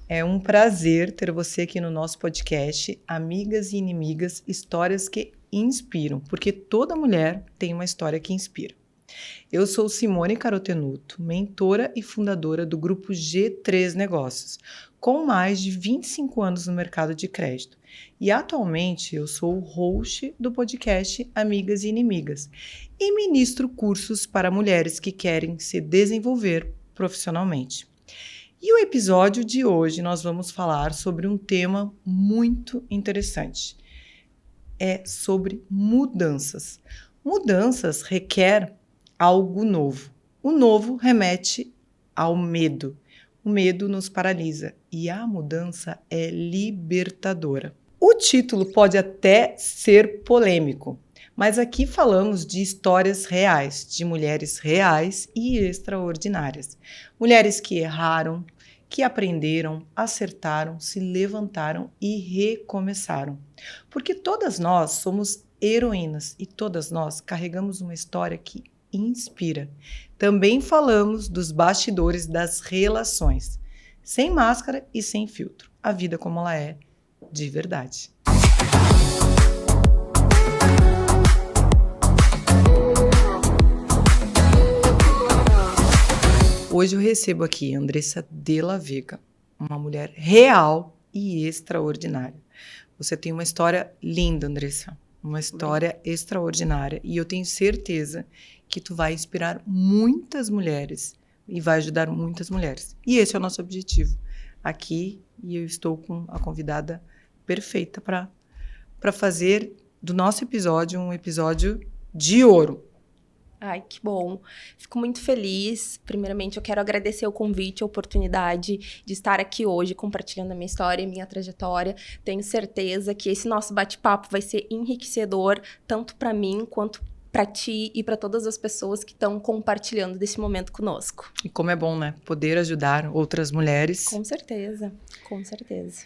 É um prazer ter você aqui no nosso podcast Amigas e Inimigas, histórias que inspiram, porque toda mulher tem uma história que inspira. Eu sou Simone Carotenuto, mentora e fundadora do grupo G3 Negócios, com mais de 25 anos no mercado de crédito. E atualmente eu sou o host do podcast Amigas e Inimigas e ministro cursos para mulheres que querem se desenvolver profissionalmente. E o episódio de hoje nós vamos falar sobre um tema muito interessante. É sobre mudanças. Mudanças requer algo novo. O novo remete ao medo. O medo nos paralisa e a mudança é libertadora. O título pode até ser polêmico, mas aqui falamos de histórias reais, de mulheres reais e extraordinárias. Mulheres que erraram, que aprenderam, acertaram, se levantaram e recomeçaram. Porque todas nós somos heroínas e todas nós carregamos uma história que inspira. Também falamos dos bastidores das relações, sem máscara e sem filtro. A vida como ela é, de verdade. Hoje eu recebo aqui Andressa de la Vega, uma mulher real e extraordinária. Você tem uma história linda, Andressa, uma história extraordinária e eu tenho certeza que tu vai inspirar muitas mulheres e vai ajudar muitas mulheres. E esse é o nosso objetivo aqui e eu estou com a convidada perfeita para fazer do nosso episódio um episódio de ouro. Ai, que bom. Fico muito feliz. Primeiramente, eu quero agradecer o convite, a oportunidade de estar aqui hoje compartilhando a minha história e minha trajetória. Tenho certeza que esse nosso bate-papo vai ser enriquecedor, tanto para mim quanto para ti e para todas as pessoas que estão compartilhando desse momento conosco. E como é bom, né? Poder ajudar outras mulheres. Com certeza, com certeza.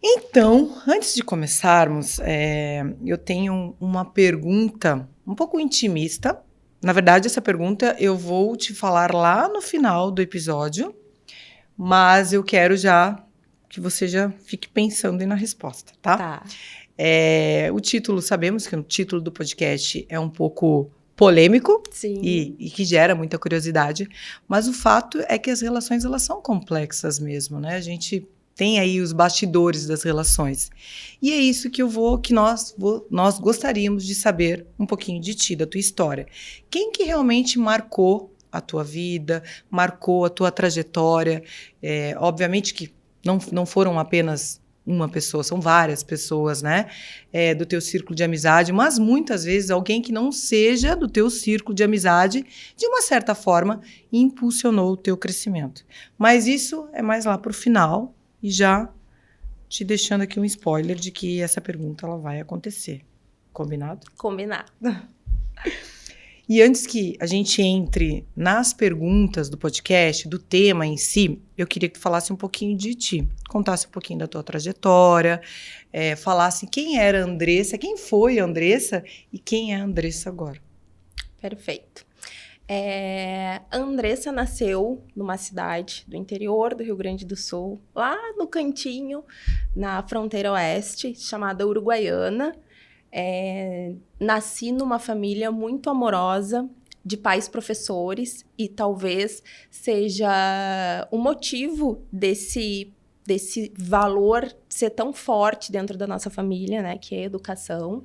Então, antes de começarmos, eu tenho uma pergunta um pouco intimista. Na verdade, essa pergunta eu vou te falar lá no final do episódio, mas eu quero já que você já fique pensando aí na resposta, tá? Tá. O título, sabemos que o título do podcast é um pouco polêmico. Sim. E que gera muita curiosidade, mas o fato é que as relações elas são complexas mesmo, né? A gente tem aí os bastidores das relações. E é isso que nós gostaríamos de saber um pouquinho de ti, da tua história. Quem que realmente marcou a tua vida, marcou a tua trajetória? Obviamente que não foram apenas uma pessoa, são várias pessoas, né? Do teu círculo de amizade, mas muitas vezes alguém que não seja do teu círculo de amizade, de uma certa forma, impulsionou o teu crescimento. Mas isso é mais lá para o final, e já te deixando aqui um spoiler de que essa pergunta ela vai acontecer. Combinado? Combinado. E antes que a gente entre nas perguntas do podcast, do tema em si, eu queria que tu falasse um pouquinho de ti, contasse um pouquinho da tua trajetória, falasse quem era a Andressa, quem foi a Andressa e quem é a Andressa agora. Perfeito. A Andressa nasceu numa cidade do interior do Rio Grande do Sul, lá no cantinho, na fronteira oeste, chamada Uruguaiana. Nasci numa família muito amorosa, de pais professores, e talvez seja o motivo desse valor ser tão forte dentro da nossa família, né, que é a educação.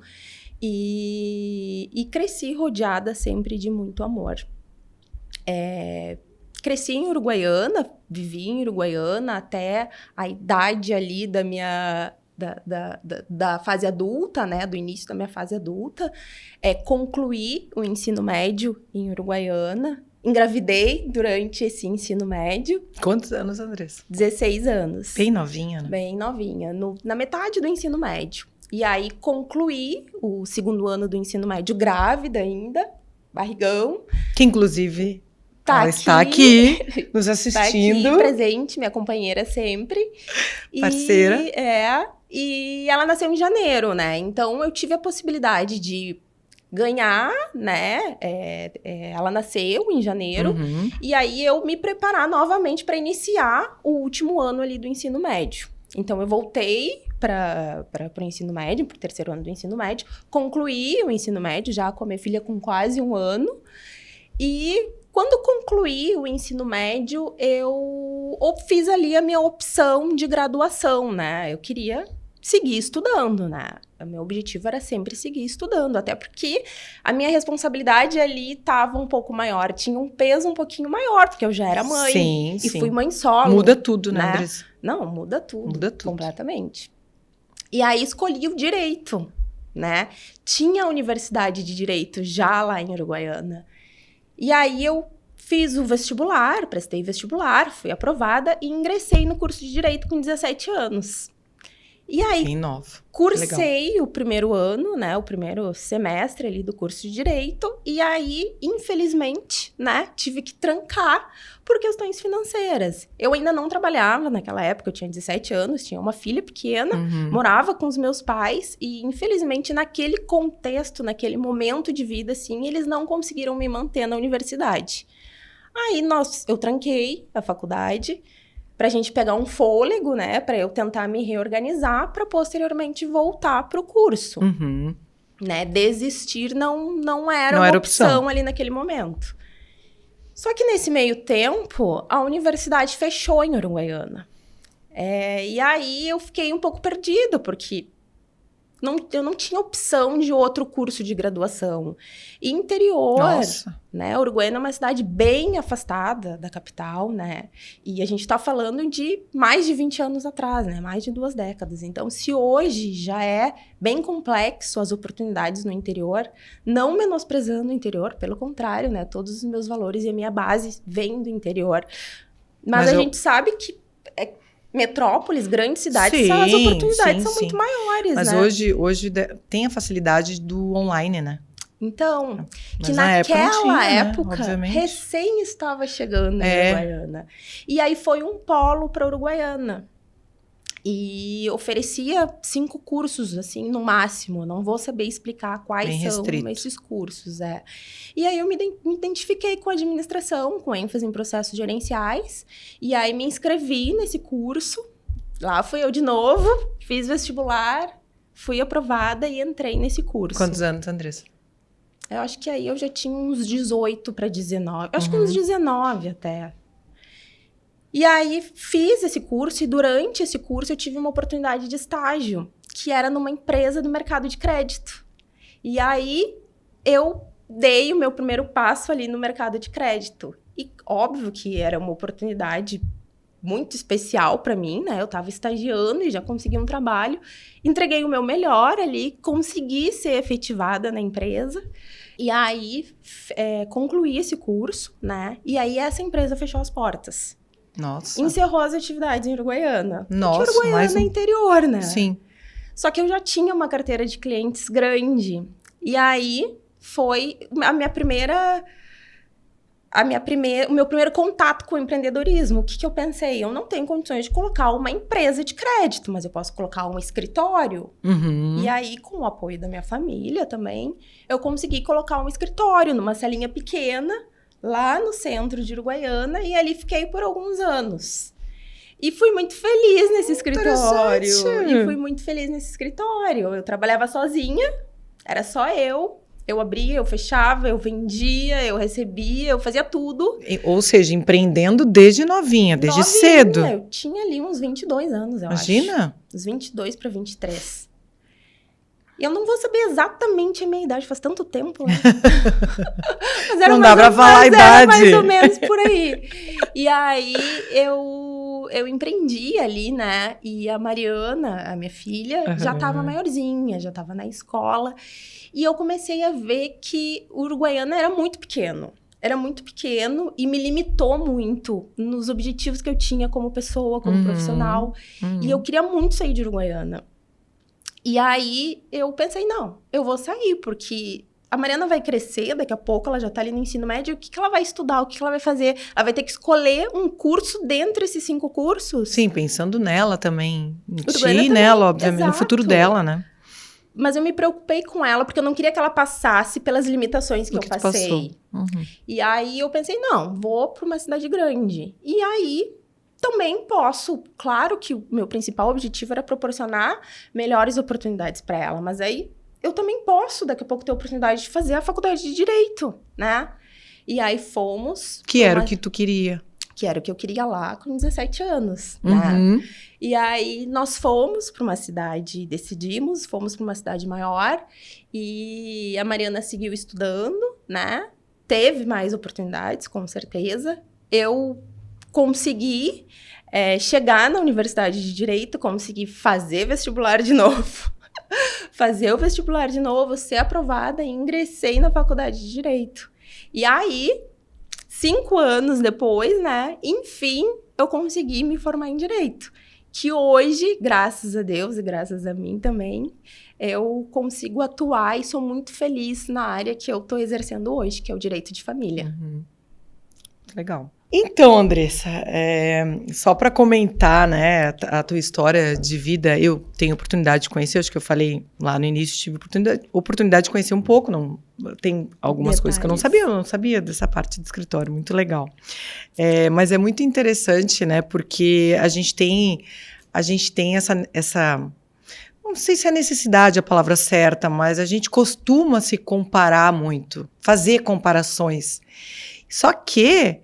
E cresci rodeada sempre de muito amor. Cresci em Uruguaiana, vivi em Uruguaiana até a idade ali da minha... Da fase adulta, né, do início da minha fase adulta, concluí o ensino médio em Uruguaiana, engravidei durante esse ensino médio. Quantos anos, Andressa? 16 anos. Bem novinha, né? Bem novinha, na metade do ensino médio. E aí concluí o segundo ano do ensino médio grávida ainda, barrigão. Que inclusive... Ela está aqui, nos assistindo. Está aqui, presente, minha companheira sempre. Parceira. E ela nasceu em janeiro, né? Então, eu tive a possibilidade de ganhar, né? Ela nasceu em janeiro. E aí eu me preparar novamente para iniciar o último ano ali do ensino médio. Então eu voltei para o ensino médio, para o terceiro ano do ensino médio, concluí o ensino médio já com a minha filha com quase 1 ano. E quando concluí o ensino médio, eu fiz ali a minha opção de graduação, né? Eu queria seguir estudando, né? O meu objetivo era sempre seguir estudando, até porque a minha responsabilidade ali estava um pouco maior, tinha um peso um pouquinho maior, porque eu já era mãe. Sim, e sim. fui mãe solo. Muda tudo, né, Andressa? Não, muda tudo. Muda tudo. Completamente. E aí escolhi o direito, né? Tinha a universidade de direito já lá em Uruguaiana. E aí eu fiz o vestibular, prestei vestibular, fui aprovada e ingressei no curso de direito com 17 anos. E aí, cursei o primeiro ano, né, o primeiro semestre ali do curso de Direito, e aí, infelizmente, né, tive que trancar por questões financeiras. Eu ainda não trabalhava naquela época, eu tinha 17 anos, tinha uma filha pequena, morava com os meus pais, e infelizmente, naquele contexto, naquele momento de vida, assim, eles não conseguiram me manter na universidade. Aí, eu tranquei a faculdade, pra gente pegar um fôlego, né? Pra eu tentar me reorganizar pra posteriormente voltar pro curso. Né? Desistir não era uma opção ali naquele momento. Só que nesse meio tempo, a universidade fechou em Uruguaiana. E aí eu fiquei um pouco perdida, porque eu não tinha opção de outro curso de graduação. E interior, né? Uruguaiana é uma cidade bem afastada da capital, né? E a gente tá falando de mais de 20 anos atrás, né? Mais de 2 décadas. Então, se hoje já é bem complexo as oportunidades no interior, não menosprezando o interior, pelo contrário, né? Todos os meus valores e a minha base vêm do interior. Mas a gente sabe que metrópoles, grandes cidades, as oportunidades são muito maiores, mas né? Hoje tem a facilidade do online, né? Então, mas que naquela época, né? recém estava chegando em Uruguaiana. E aí foi um polo para Uruguaiana. E oferecia 5 cursos, assim, no máximo. Não vou saber explicar quais são esses cursos. E aí eu me identifiquei com a administração, com ênfase em processos gerenciais. E aí me inscrevi nesse curso. Lá fui eu de novo, fiz vestibular, fui aprovada e entrei nesse curso. Quantos anos, Andressa? Eu acho que aí eu já tinha uns 18 para 19. Acho que uns 19 até. E aí, fiz esse curso e durante esse curso eu tive uma oportunidade de estágio, que era numa empresa do mercado de crédito. E aí, eu dei o meu primeiro passo ali no mercado de crédito. E óbvio que era uma oportunidade muito especial para mim, né? Eu estava estagiando e já consegui um trabalho. Entreguei o meu melhor ali, consegui ser efetivada na empresa. E aí, concluí esse curso, né? E aí, essa empresa fechou as portas. Nossa. Encerrou as atividades em Uruguaiana. Nossa, porque Uruguaiana é interior, né? Sim. Só que eu já tinha uma carteira de clientes grande. E aí, foi o meu primeiro contato com o empreendedorismo. O que eu pensei? Eu não tenho condições de colocar uma empresa de crédito, mas eu posso colocar um escritório. E aí, com o apoio da minha família também, eu consegui colocar um escritório numa salinha pequena, lá no centro de Uruguaiana, e ali fiquei por alguns anos. E fui muito feliz nesse escritório. Eu trabalhava sozinha, era só eu. Eu abria, eu fechava, eu vendia, eu recebia, eu fazia tudo. Ou seja, empreendendo desde novinha, desde cedo. Eu tinha ali uns 22 anos, eu acho. Imagina? Uns 22 para 23. E eu não vou saber exatamente a minha idade, faz tanto tempo, né? Mas era não dá pra falar a idade. Mais ou menos por aí. E aí, eu empreendi ali, né? E a Mariana, a minha filha, já tava maiorzinha, já tava na escola. E eu comecei a ver que o Uruguaiana era muito pequeno. Era muito pequeno e me limitou muito nos objetivos que eu tinha como pessoa, como profissional. E eu queria muito sair de Uruguaiana. E aí, eu pensei, não, eu vou sair, porque a Mariana vai crescer, daqui a pouco ela já tá ali no ensino médio, o que ela vai estudar, o que ela vai fazer? Ela vai ter que escolher um curso dentre esses 5 cursos. Sim, pensando nela também, em ti e nela, obviamente, no futuro dela, né? Mas eu me preocupei com ela, porque eu não queria que ela passasse pelas limitações que eu passei. E aí eu pensei, não, vou para uma cidade grande. E aí também posso. Claro que o meu principal objetivo era proporcionar melhores oportunidades para ela. Mas aí eu também posso, daqui a pouco, ter a oportunidade de fazer a faculdade de Direito, né? E aí fomos... Que era o que tu queria. Que era o que eu queria lá com 17 anos, né? E aí, nós fomos para uma cidade, fomos para uma cidade maior. E a Mariana seguiu estudando, né? Teve mais oportunidades, com certeza. Eu consegui chegar na Universidade de Direito, consegui fazer vestibular de novo. Fazer o vestibular de novo, ser aprovada e ingressei na Faculdade de Direito. E aí... 5 anos depois, né? Enfim, eu consegui me formar em Direito. Que hoje, graças a Deus e graças a mim também, eu consigo atuar e sou muito feliz na área que eu estou exercendo hoje, que é o Direito de Família. Legal. Então, Andressa, só para comentar, né, a tua história de vida, eu tenho oportunidade de conhecer, acho que eu falei lá no início, tive oportunidade de conhecer um pouco, tem algumas coisas que eu não sabia dessa parte do escritório, muito legal. Mas é muito interessante, né, porque a gente tem essa não sei se é necessidade a palavra certa, mas a gente costuma se comparar muito, fazer comparações. Só que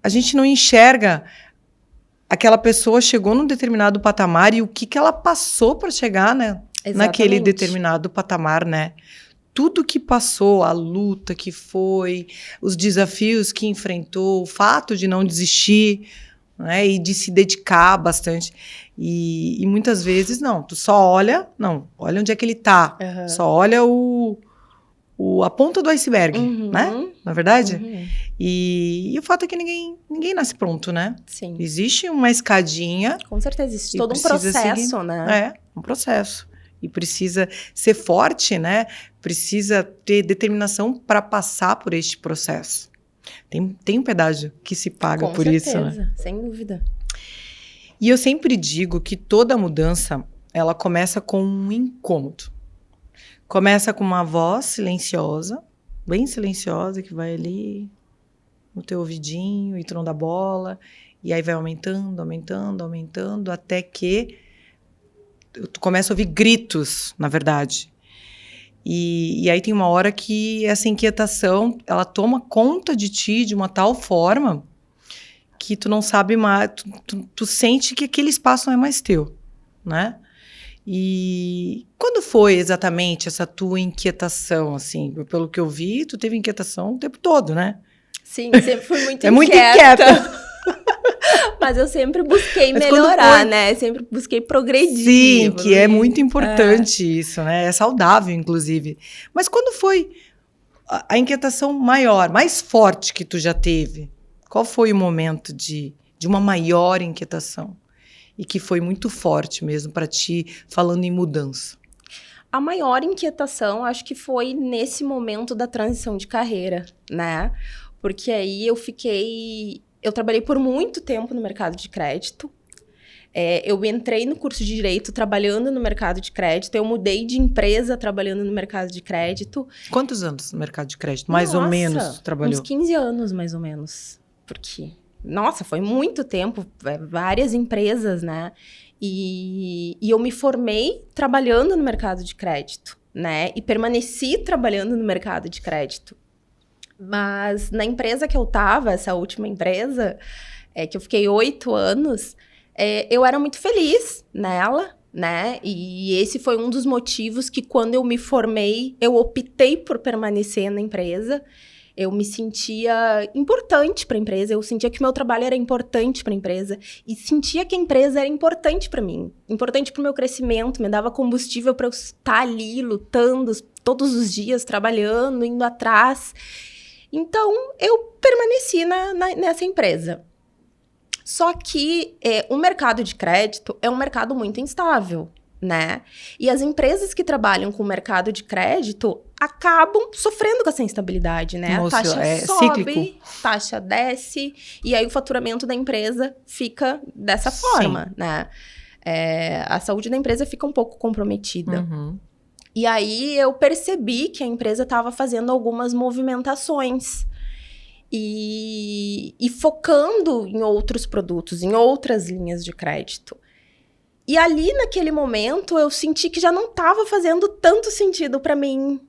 a gente não enxerga aquela pessoa chegou num determinado patamar e o que ela passou para chegar, né, naquele determinado patamar, né? Tudo que passou, a luta que foi, os desafios que enfrentou, o fato de não desistir, né, e de se dedicar bastante. E muitas vezes, tu só olha onde é que ele tá, só olha a ponta do iceberg, né? Na verdade? E o fato é que ninguém nasce pronto, né? Sim. Existe uma escadinha. Com certeza, existe todo um processo, né? Um processo. E precisa ser forte, né? Precisa ter determinação para passar por este processo. Tem um pedágio que se paga por isso, né? Com certeza, sem dúvida. E eu sempre digo que toda mudança, ela começa com um incômodo. Começa com uma voz silenciosa, bem silenciosa, que vai ali no teu ouvidinho e tu não dá bola. E aí vai aumentando, até que tu começa a ouvir gritos, na verdade. E aí tem uma hora que essa inquietação, ela toma conta de ti de uma tal forma que tu não sabe mais, tu sente que aquele espaço não é mais teu, né? E quando foi exatamente essa tua inquietação, assim? Pelo que eu vi, tu teve inquietação o tempo todo, né? Sim, sempre fui muito muito inquieta. Mas eu sempre busquei melhorar, né? Sempre busquei progredir. Sim, que é muito importante isso, né? É saudável, inclusive. Mas quando foi a inquietação maior, mais forte que tu já teve? Qual foi o momento de uma maior inquietação? E que foi muito forte mesmo para ti, falando em mudança? A maior inquietação, acho que foi nesse momento da transição de carreira, né? Porque aí eu trabalhei por muito tempo no mercado de crédito. Eu entrei no curso de Direito trabalhando no mercado de crédito. Eu mudei de empresa trabalhando no mercado de crédito. Quantos anos no mercado de crédito? Mais ou menos trabalhou? Uns 15 anos, mais ou menos. Porque... Nossa, foi muito tempo, várias empresas, né? E eu me formei trabalhando no mercado de crédito, né? E permaneci trabalhando no mercado de crédito. Mas na empresa que eu tava, essa última empresa, que eu fiquei 8 anos, eu era muito feliz nela, né? E esse foi um dos motivos que quando eu me formei, eu optei por permanecer na empresa. Eu me sentia importante para a empresa, eu sentia que o meu trabalho era importante para a empresa e sentia que a empresa era importante para mim, importante para o meu crescimento, me dava combustível para eu estar ali lutando todos os dias, trabalhando, indo atrás. Então, eu permaneci nessa empresa. Só que o mercado de crédito é um mercado muito instável, né? E as empresas que trabalham com o mercado de crédito acabam sofrendo com essa instabilidade, né? Nossa, a taxa sobe, cíclico. Taxa desce, e aí o faturamento da empresa fica dessa forma, né? A saúde da empresa fica um pouco comprometida. E aí eu percebi que a empresa estava fazendo algumas movimentações e focando em outros produtos, em outras linhas de crédito. E ali, naquele momento, eu senti que já não estava fazendo tanto sentido para mim.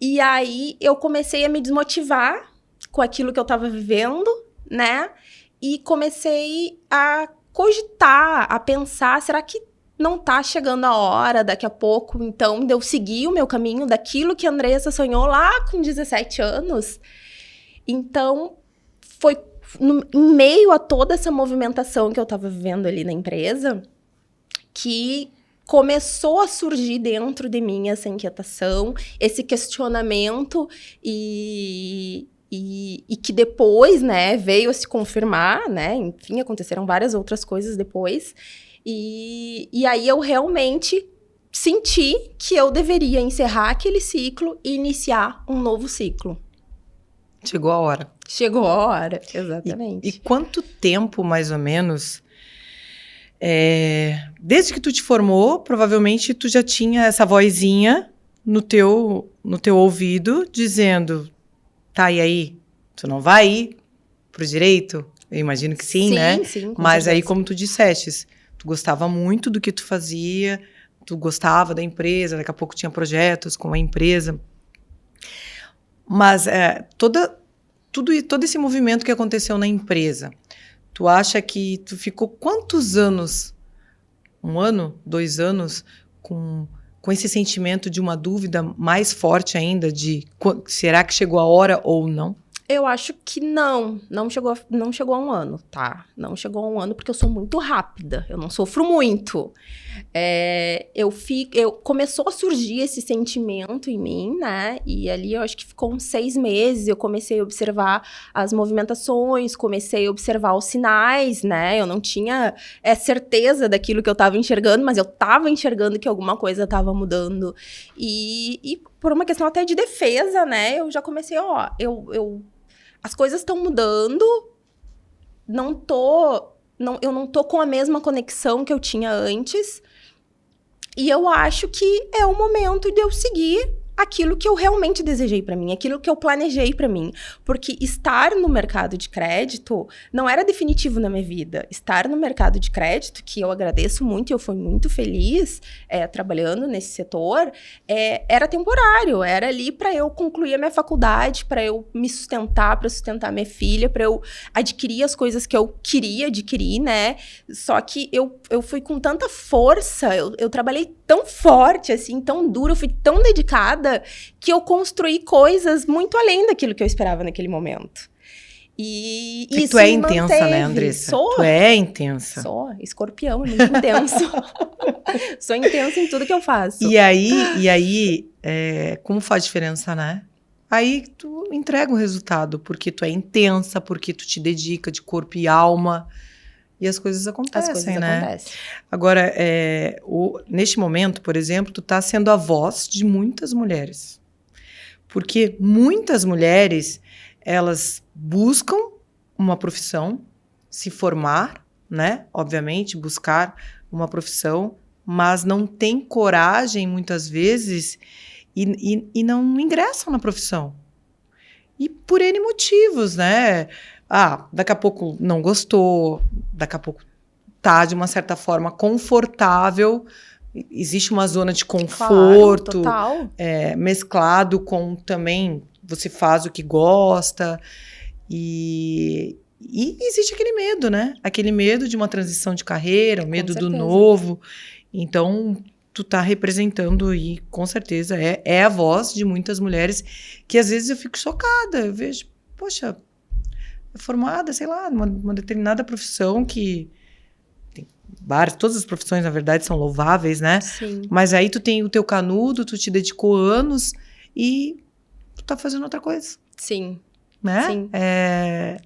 E aí eu comecei a me desmotivar com aquilo que eu estava vivendo, né? E comecei a cogitar, a pensar, será que não tá chegando a hora daqui a pouco, então, de eu seguir o meu caminho daquilo que a Andressa sonhou lá com 17 anos? Então, foi em meio a toda essa movimentação que eu estava vivendo ali na empresa que começou a surgir dentro de mim essa inquietação, esse questionamento e que depois, né, veio a se confirmar, né, enfim, aconteceram várias outras coisas depois, e aí eu realmente senti que eu deveria encerrar aquele ciclo e iniciar um novo ciclo. Chegou a hora. Chegou a hora, exatamente. E quanto tempo, mais ou menos, desde que tu te formou, provavelmente tu já tinha essa vozinha no teu ouvido dizendo, tá, e aí? Tu não vai ir pro direito? Eu imagino que sim, né? Sim, mas certeza. Aí, como tu dissestes, tu gostava muito do que tu fazia, tu gostava da empresa, daqui a pouco tinha projetos com a empresa. Mas todo esse movimento que aconteceu na empresa, tu acha que tu ficou quantos anos, 1 ano, 2 anos, com esse sentimento de uma dúvida mais forte ainda de será que chegou a hora ou não? Eu acho que não chegou a 1 ano, tá? Não chegou a 1 ano porque eu sou muito rápida, eu não sofro muito. Começou a surgir esse sentimento em mim, né? E ali eu acho que ficou uns 6 meses, eu comecei a observar as movimentações, comecei a observar os sinais, né? Eu não tinha certeza daquilo que eu estava enxergando, mas eu estava enxergando que alguma coisa estava mudando. E por uma questão até de defesa, né? Eu já comecei, as coisas estão mudando, eu não tô com a mesma conexão que eu tinha antes, e eu acho que é o momento de eu seguir aquilo que eu realmente desejei para mim, aquilo que eu planejei para mim. Porque estar no mercado de crédito não era definitivo na minha vida. Estar no mercado de crédito, que eu agradeço muito e eu fui muito feliz trabalhando nesse setor, era temporário, era ali para eu concluir a minha faculdade, para eu me sustentar, para sustentar minha filha, para eu adquirir as coisas que eu queria adquirir, né? Só que eu fui com tanta força, eu trabalhei tão forte, assim, tão duro, eu fui tão dedicada que eu construí coisas muito além daquilo que eu esperava naquele momento. E isso tu é intensa, manteve. Né, Andressa? Sou. Tu é intensa. Sou, escorpião, muito intenso. Sou intensa em tudo que eu faço. E aí como faz diferença, né? Aí tu entrega um resultado, porque tu é intensa, porque tu te dedica de corpo e alma. E as coisas acontecem, né? Acontecem. Agora, neste momento, por exemplo, tu tá sendo a voz de muitas mulheres. Porque muitas mulheres, elas buscam uma profissão, se formar, né? Obviamente, buscar uma profissão, mas não têm coragem, muitas vezes, e não ingressam na profissão. E por N motivos, né? Daqui a pouco não gostou, daqui a pouco tá, de uma certa forma, confortável. Existe uma zona de conforto, claro, total. Mesclado com também você faz o que gosta. E existe aquele medo, né? Aquele medo de uma transição de carreira, o medo do novo. Então, tu tá representando e, com certeza, é a voz de muitas mulheres que, às vezes, eu fico chocada. Eu vejo, poxa, é formada, sei lá, numa determinada profissão que tem todas as profissões, na verdade, são louváveis, né? Sim. Mas aí tu tem o teu canudo, tu te dedicou anos e tu tá fazendo outra coisa. Sim. Né? Sim. É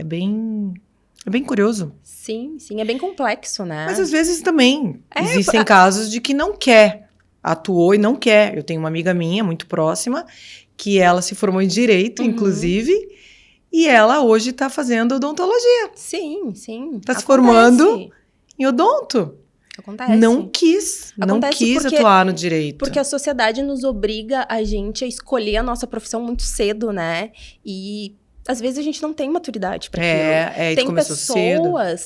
bem curioso. Sim, é bem complexo, né? Mas às vezes também existem casos de que não quer, atuou e não quer. Eu tenho uma amiga minha, muito próxima, que ela se formou em Direito, inclusive, e ela hoje está fazendo odontologia. Sim. Está se formando em odonto. Acontece. não quis atuar no direito. Porque a sociedade nos obriga a gente a escolher a nossa profissão muito cedo, né? E às vezes a gente não tem maturidade para aquilo.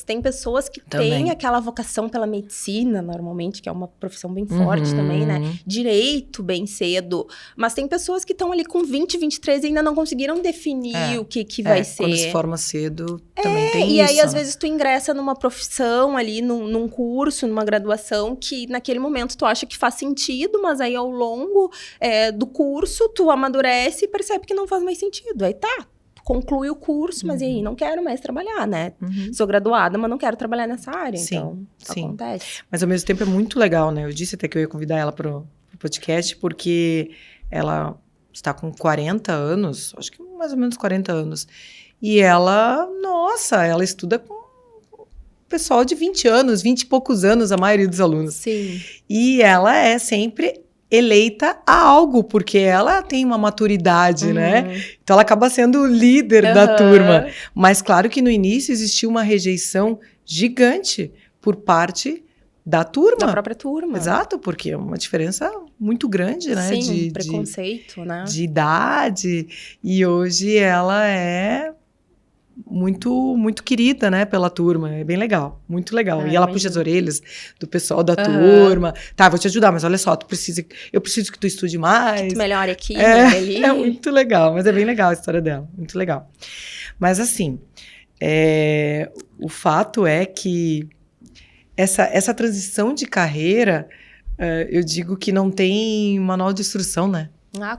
Tem pessoas que têm aquela vocação pela medicina, normalmente, que é uma profissão bem forte também, né? Direito bem cedo. Mas tem pessoas que estão ali com 20, 23 e ainda não conseguiram definir o que vai ser. Quando se forma cedo, também tem isso. E aí, às vezes, tu ingressa numa profissão ali, num curso, numa graduação, que naquele momento tu acha que faz sentido, mas aí ao longo do curso, tu amadurece e percebe que não faz mais sentido. Aí conclui o curso, mas e aí, não quero mais trabalhar, né? Sou graduada, mas não quero trabalhar nessa área, então acontece. Mas ao mesmo tempo é muito legal, né? Eu disse até que eu ia convidar ela pro podcast, porque ela está com 40 anos, acho que mais ou menos 40 anos, e ela estuda com pessoal de 20 anos, 20 e poucos anos, a maioria dos alunos. Sim. E ela é sempre eleita a algo, porque ela tem uma maturidade, né? Então ela acaba sendo o líder da turma. Mas claro que no início existia uma rejeição gigante por parte da turma. Da própria turma. Exato, porque é uma diferença muito grande, né? Sim, preconceito, né? De idade. E hoje ela é muito, muito querida, né, pela turma. É bem legal, muito legal. E ela puxa as orelhas do pessoal da turma. Tá, vou te ajudar, mas olha só, eu preciso que tu estude mais. Que tu melhore aqui, melhore ali. É muito legal, mas é bem legal a história dela, muito legal. Mas assim, o fato é que essa transição de carreira, eu digo que não tem manual de instrução, né?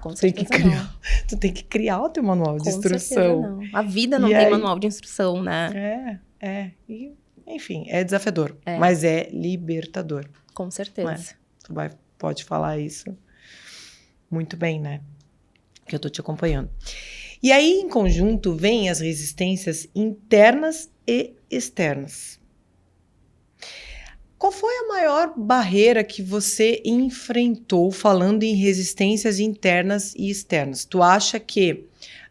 Com certeza Tu tem que criar o teu manual de instrução. Com certeza não. A vida não tem manual de instrução, né? E, enfim, é desafiador, mas é libertador. Com certeza. Tu pode falar isso muito bem, né? Que eu tô te acompanhando. E aí, em conjunto, vêm as resistências internas e externas. Qual foi a maior barreira que você enfrentou falando em resistências internas e externas? Tu acha que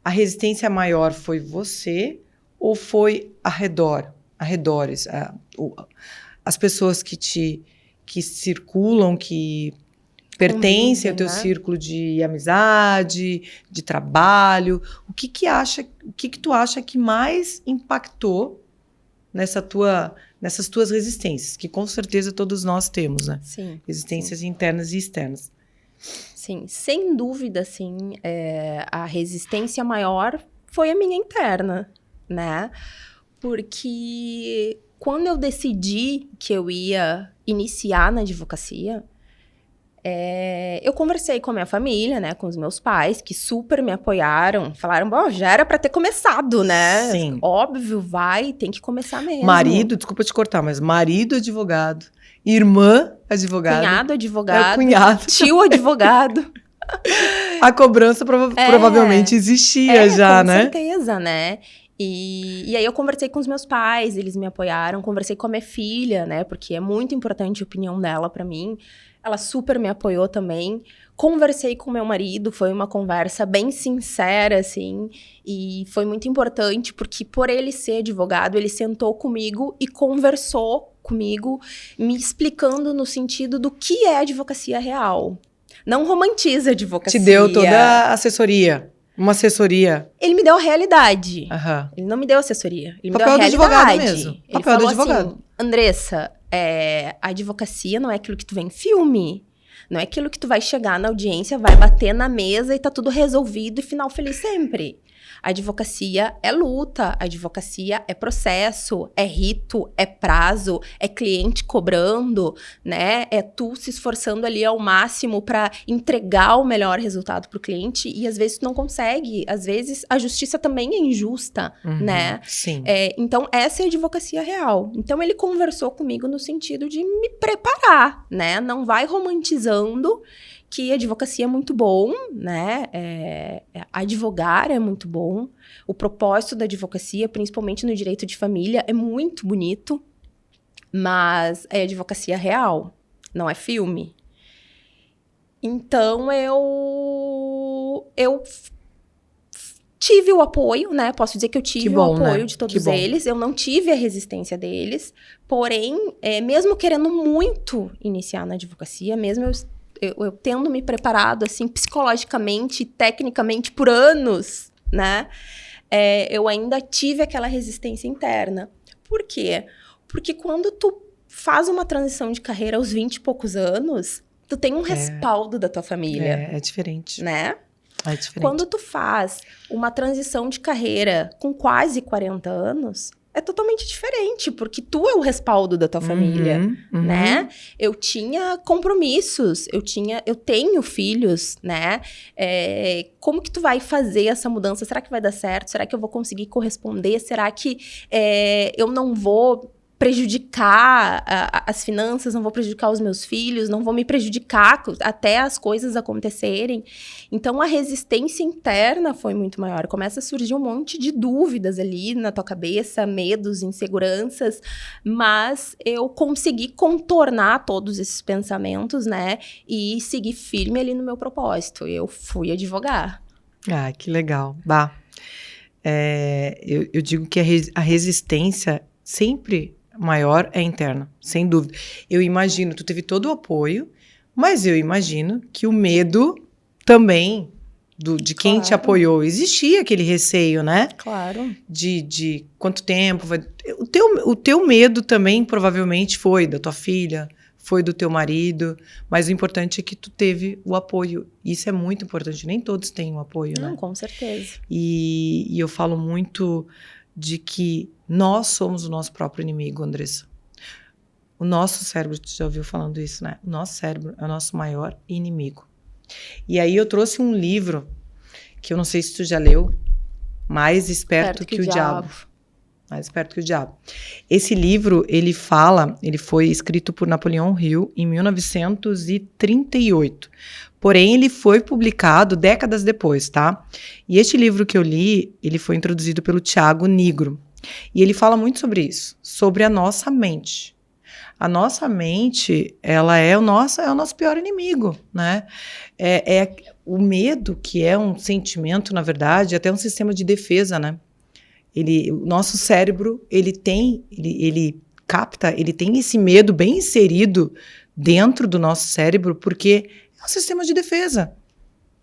a resistência maior foi você ou foi arredores, as pessoas que circulam, que pertencem ao teu círculo de amizade, de trabalho? O que tu acha que mais impactou nessas tuas resistências, que com certeza todos nós temos, né? Sim. Resistências internas e externas. Sim, sem dúvida, sim. A resistência maior foi a minha interna, né? Porque quando eu decidi que eu ia iniciar na advocacia, eu conversei com a minha família, né, com os meus pais, que super me apoiaram, falaram, bom, já era pra ter começado, né? Sim. Óbvio, tem que começar mesmo. Marido, desculpa te cortar, mas marido advogado, irmã advogada. Cunhado advogado. Cunhado. Tio advogado. A cobrança provavelmente existia já, né? Com certeza, né? E aí eu conversei com os meus pais, eles me apoiaram, conversei com a minha filha, né? Porque é muito importante a opinião dela pra mim. Ela super me apoiou também. Conversei com meu marido, foi uma conversa bem sincera, assim. E foi muito importante, porque por ele ser advogado, ele sentou comigo e conversou comigo, me explicando no sentido do que é advocacia real. Não romantiza a advocacia. Te deu toda a assessoria. Uma assessoria. Ele me deu a realidade. Uhum. Ele não me deu assessoria. Ele papel me deu a realidade. Do advogado mesmo. Ele papel falou do advogado. Assim, Andressa, a advocacia não é aquilo que tu vê em filme. Não é aquilo que tu vai chegar na audiência, vai bater na mesa e tá tudo resolvido e final feliz sempre. A advocacia é luta, a advocacia é processo, é rito, é prazo, é cliente cobrando, né? É tu se esforçando ali ao máximo para entregar o melhor resultado pro cliente e às vezes tu não consegue. Às vezes a justiça também é injusta, né? Sim. Então essa é a advocacia real. Então ele conversou comigo no sentido de me preparar, né? Não vai romantizando que a advocacia é muito bom, né? Advogar é muito bom. O propósito da advocacia, principalmente no direito de família, é muito bonito, mas é advocacia real, não é filme. Então, eu tive o apoio, né? Posso dizer que eu tive o apoio, né? de todos eles. Eu não tive a resistência deles. Porém, mesmo querendo muito iniciar na advocacia, mesmo eu tendo me preparado, assim, psicologicamente, tecnicamente, por anos, né? Eu ainda tive aquela resistência interna. Por quê? Porque quando tu faz uma transição de carreira aos 20 e poucos anos, tu tem um respaldo da tua família. É diferente. Né? É diferente. Quando tu faz uma transição de carreira com quase 40 anos, é totalmente diferente, porque tu é o respaldo da tua família, né? Eu tinha compromissos, eu tenho filhos, né? Como que tu vai fazer essa mudança? Será que vai dar certo? Será que eu vou conseguir corresponder? Será que eu não vou prejudicar as finanças, não vou prejudicar os meus filhos, não vou me prejudicar até as coisas acontecerem. Então, a resistência interna foi muito maior. Começa a surgir um monte de dúvidas ali na tua cabeça, medos, inseguranças, mas eu consegui contornar todos esses pensamentos, né? E seguir firme ali no meu propósito. Eu fui advogar. Ah, que legal. Bah, eu digo que a resistência sempre maior é interna, sem dúvida. Eu imagino, tu teve todo o apoio, mas eu imagino que o medo também de quem te apoiou, existia aquele receio, né? Claro. De quanto tempo vai... O teu medo também provavelmente foi da tua filha, foi do teu marido, mas o importante é que tu teve o apoio. Isso é muito importante, nem todos têm o apoio, né? Não, com certeza. E eu falo muito de que nós somos o nosso próprio inimigo, Andressa. O nosso cérebro, tu já ouviu falando isso, né? O nosso cérebro é o nosso maior inimigo. E aí eu trouxe um livro, que eu não sei se tu já leu, Mais Esperto que o Diabo. Mais Esperto que o Diabo. Esse livro, ele foi escrito por Napoleão Hill em 1938. Porém, ele foi publicado décadas depois, tá? E este livro que eu li, ele foi introduzido pelo Tiago Nigro. E ele fala muito sobre isso, sobre a nossa mente. A nossa mente, ela é o nosso pior inimigo, né? O medo, que é um sentimento, na verdade, até um sistema de defesa, né? O nosso cérebro, ele tem esse medo bem inserido dentro do nosso cérebro, porque é um sistema de defesa.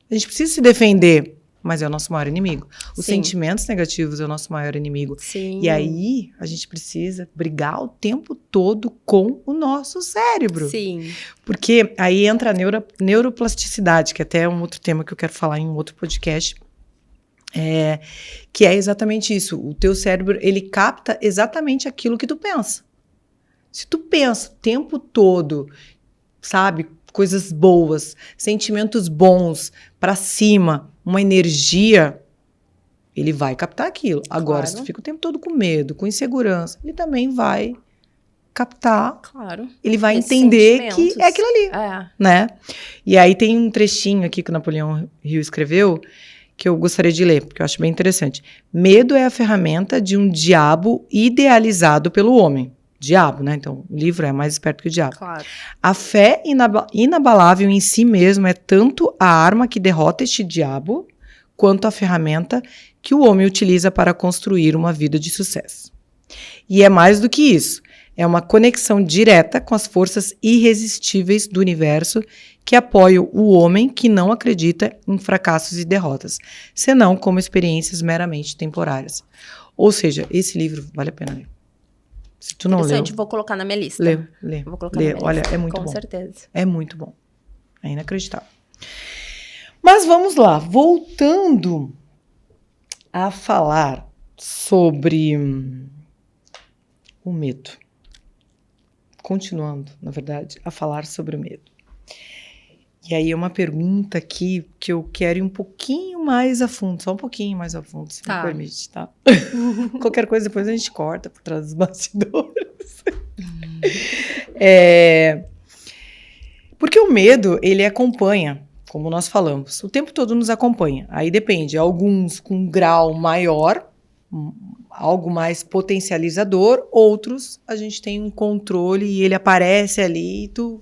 A gente precisa se defender, mas é o nosso maior inimigo. Os sentimentos negativos é o nosso maior inimigo. Sim. E aí, a gente precisa brigar o tempo todo com o nosso cérebro. Sim. Porque aí entra a neuroplasticidade, que até é um outro tema que eu quero falar em um outro podcast, que é exatamente isso. O teu cérebro, ele capta exatamente aquilo que tu pensa. Se tu pensa o tempo todo, sabe, coisas boas, sentimentos bons, pra cima, uma energia, ele vai captar aquilo. Agora, Claro. se tu fica o tempo todo com medo, com insegurança, ele também vai captar. Claro. Ele vai entender que é aquilo ali, né? E aí tem um trechinho aqui que o Napoleão Hill escreveu, que eu gostaria de ler, porque eu acho bem interessante. Medo é a ferramenta de um diabo idealizado pelo homem. Diabo, né? Então, o livro é Mais Esperto que o Diabo. Claro. A fé inabalável em si mesmo é tanto a arma que derrota este diabo, quanto a ferramenta que o homem utiliza para construir uma vida de sucesso. E é mais do que isso. É uma conexão direta com as forças irresistíveis do universo que apoiam o homem que não acredita em fracassos e derrotas, senão como experiências meramente temporárias. Ou seja, esse livro vale a pena ler. Se tu não leu... Interessante, vou colocar na minha lista. Lê. Vou colocar na minha Olha, lista. é muito bom. Com certeza. É muito bom. É inacreditável. Mas vamos lá. Voltando a falar sobre o medo. Continuando, na verdade, a falar sobre o medo. E aí é uma pergunta aqui que eu quero ir um pouquinho mais a fundo, só um pouquinho mais a fundo, se me permite, tá? Qualquer coisa depois a gente corta por trás dos bastidores. Porque o medo, ele acompanha, como nós falamos, o tempo todo nos acompanha. Aí depende, alguns com um grau maior, algo mais potencializador, outros a gente tem um controle e ele aparece ali e tu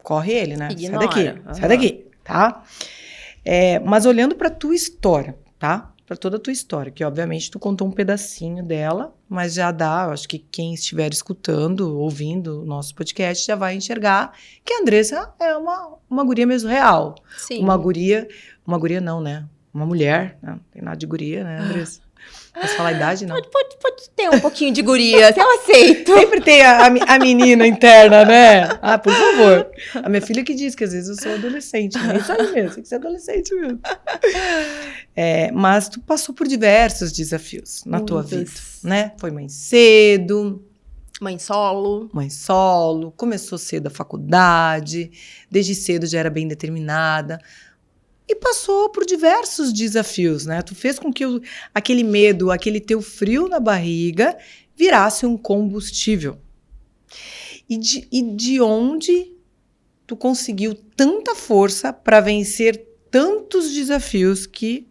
corre ele, né? Ignora. Sai daqui, tá? Mas olhando para tua história, tá? Para toda a tua história, que obviamente tu contou um pedacinho dela, mas já dá, eu acho que quem estiver escutando, ouvindo o nosso podcast, já vai enxergar que a Andressa é uma guria mesmo real. Sim. Uma guria não, né? Uma mulher, né? Não tem nada de guria, né, Andressa? Posso falar a idade, não? Pode ter um pouquinho de guria, eu aceito. Sempre tem a menina interna, né? Ah, por favor. A minha filha que diz que às vezes eu sou adolescente. É isso aí mesmo, tem que ser adolescente mesmo. Mas tu passou por diversos desafios na tua vida, né? Foi mãe cedo. Mãe solo. Mãe solo. Começou cedo a faculdade. Desde cedo já era bem determinada. E passou por diversos desafios, né? Tu fez com que aquele medo, aquele teu frio na barriga virasse um combustível. E de onde tu conseguiu tanta força para vencer tantos desafios que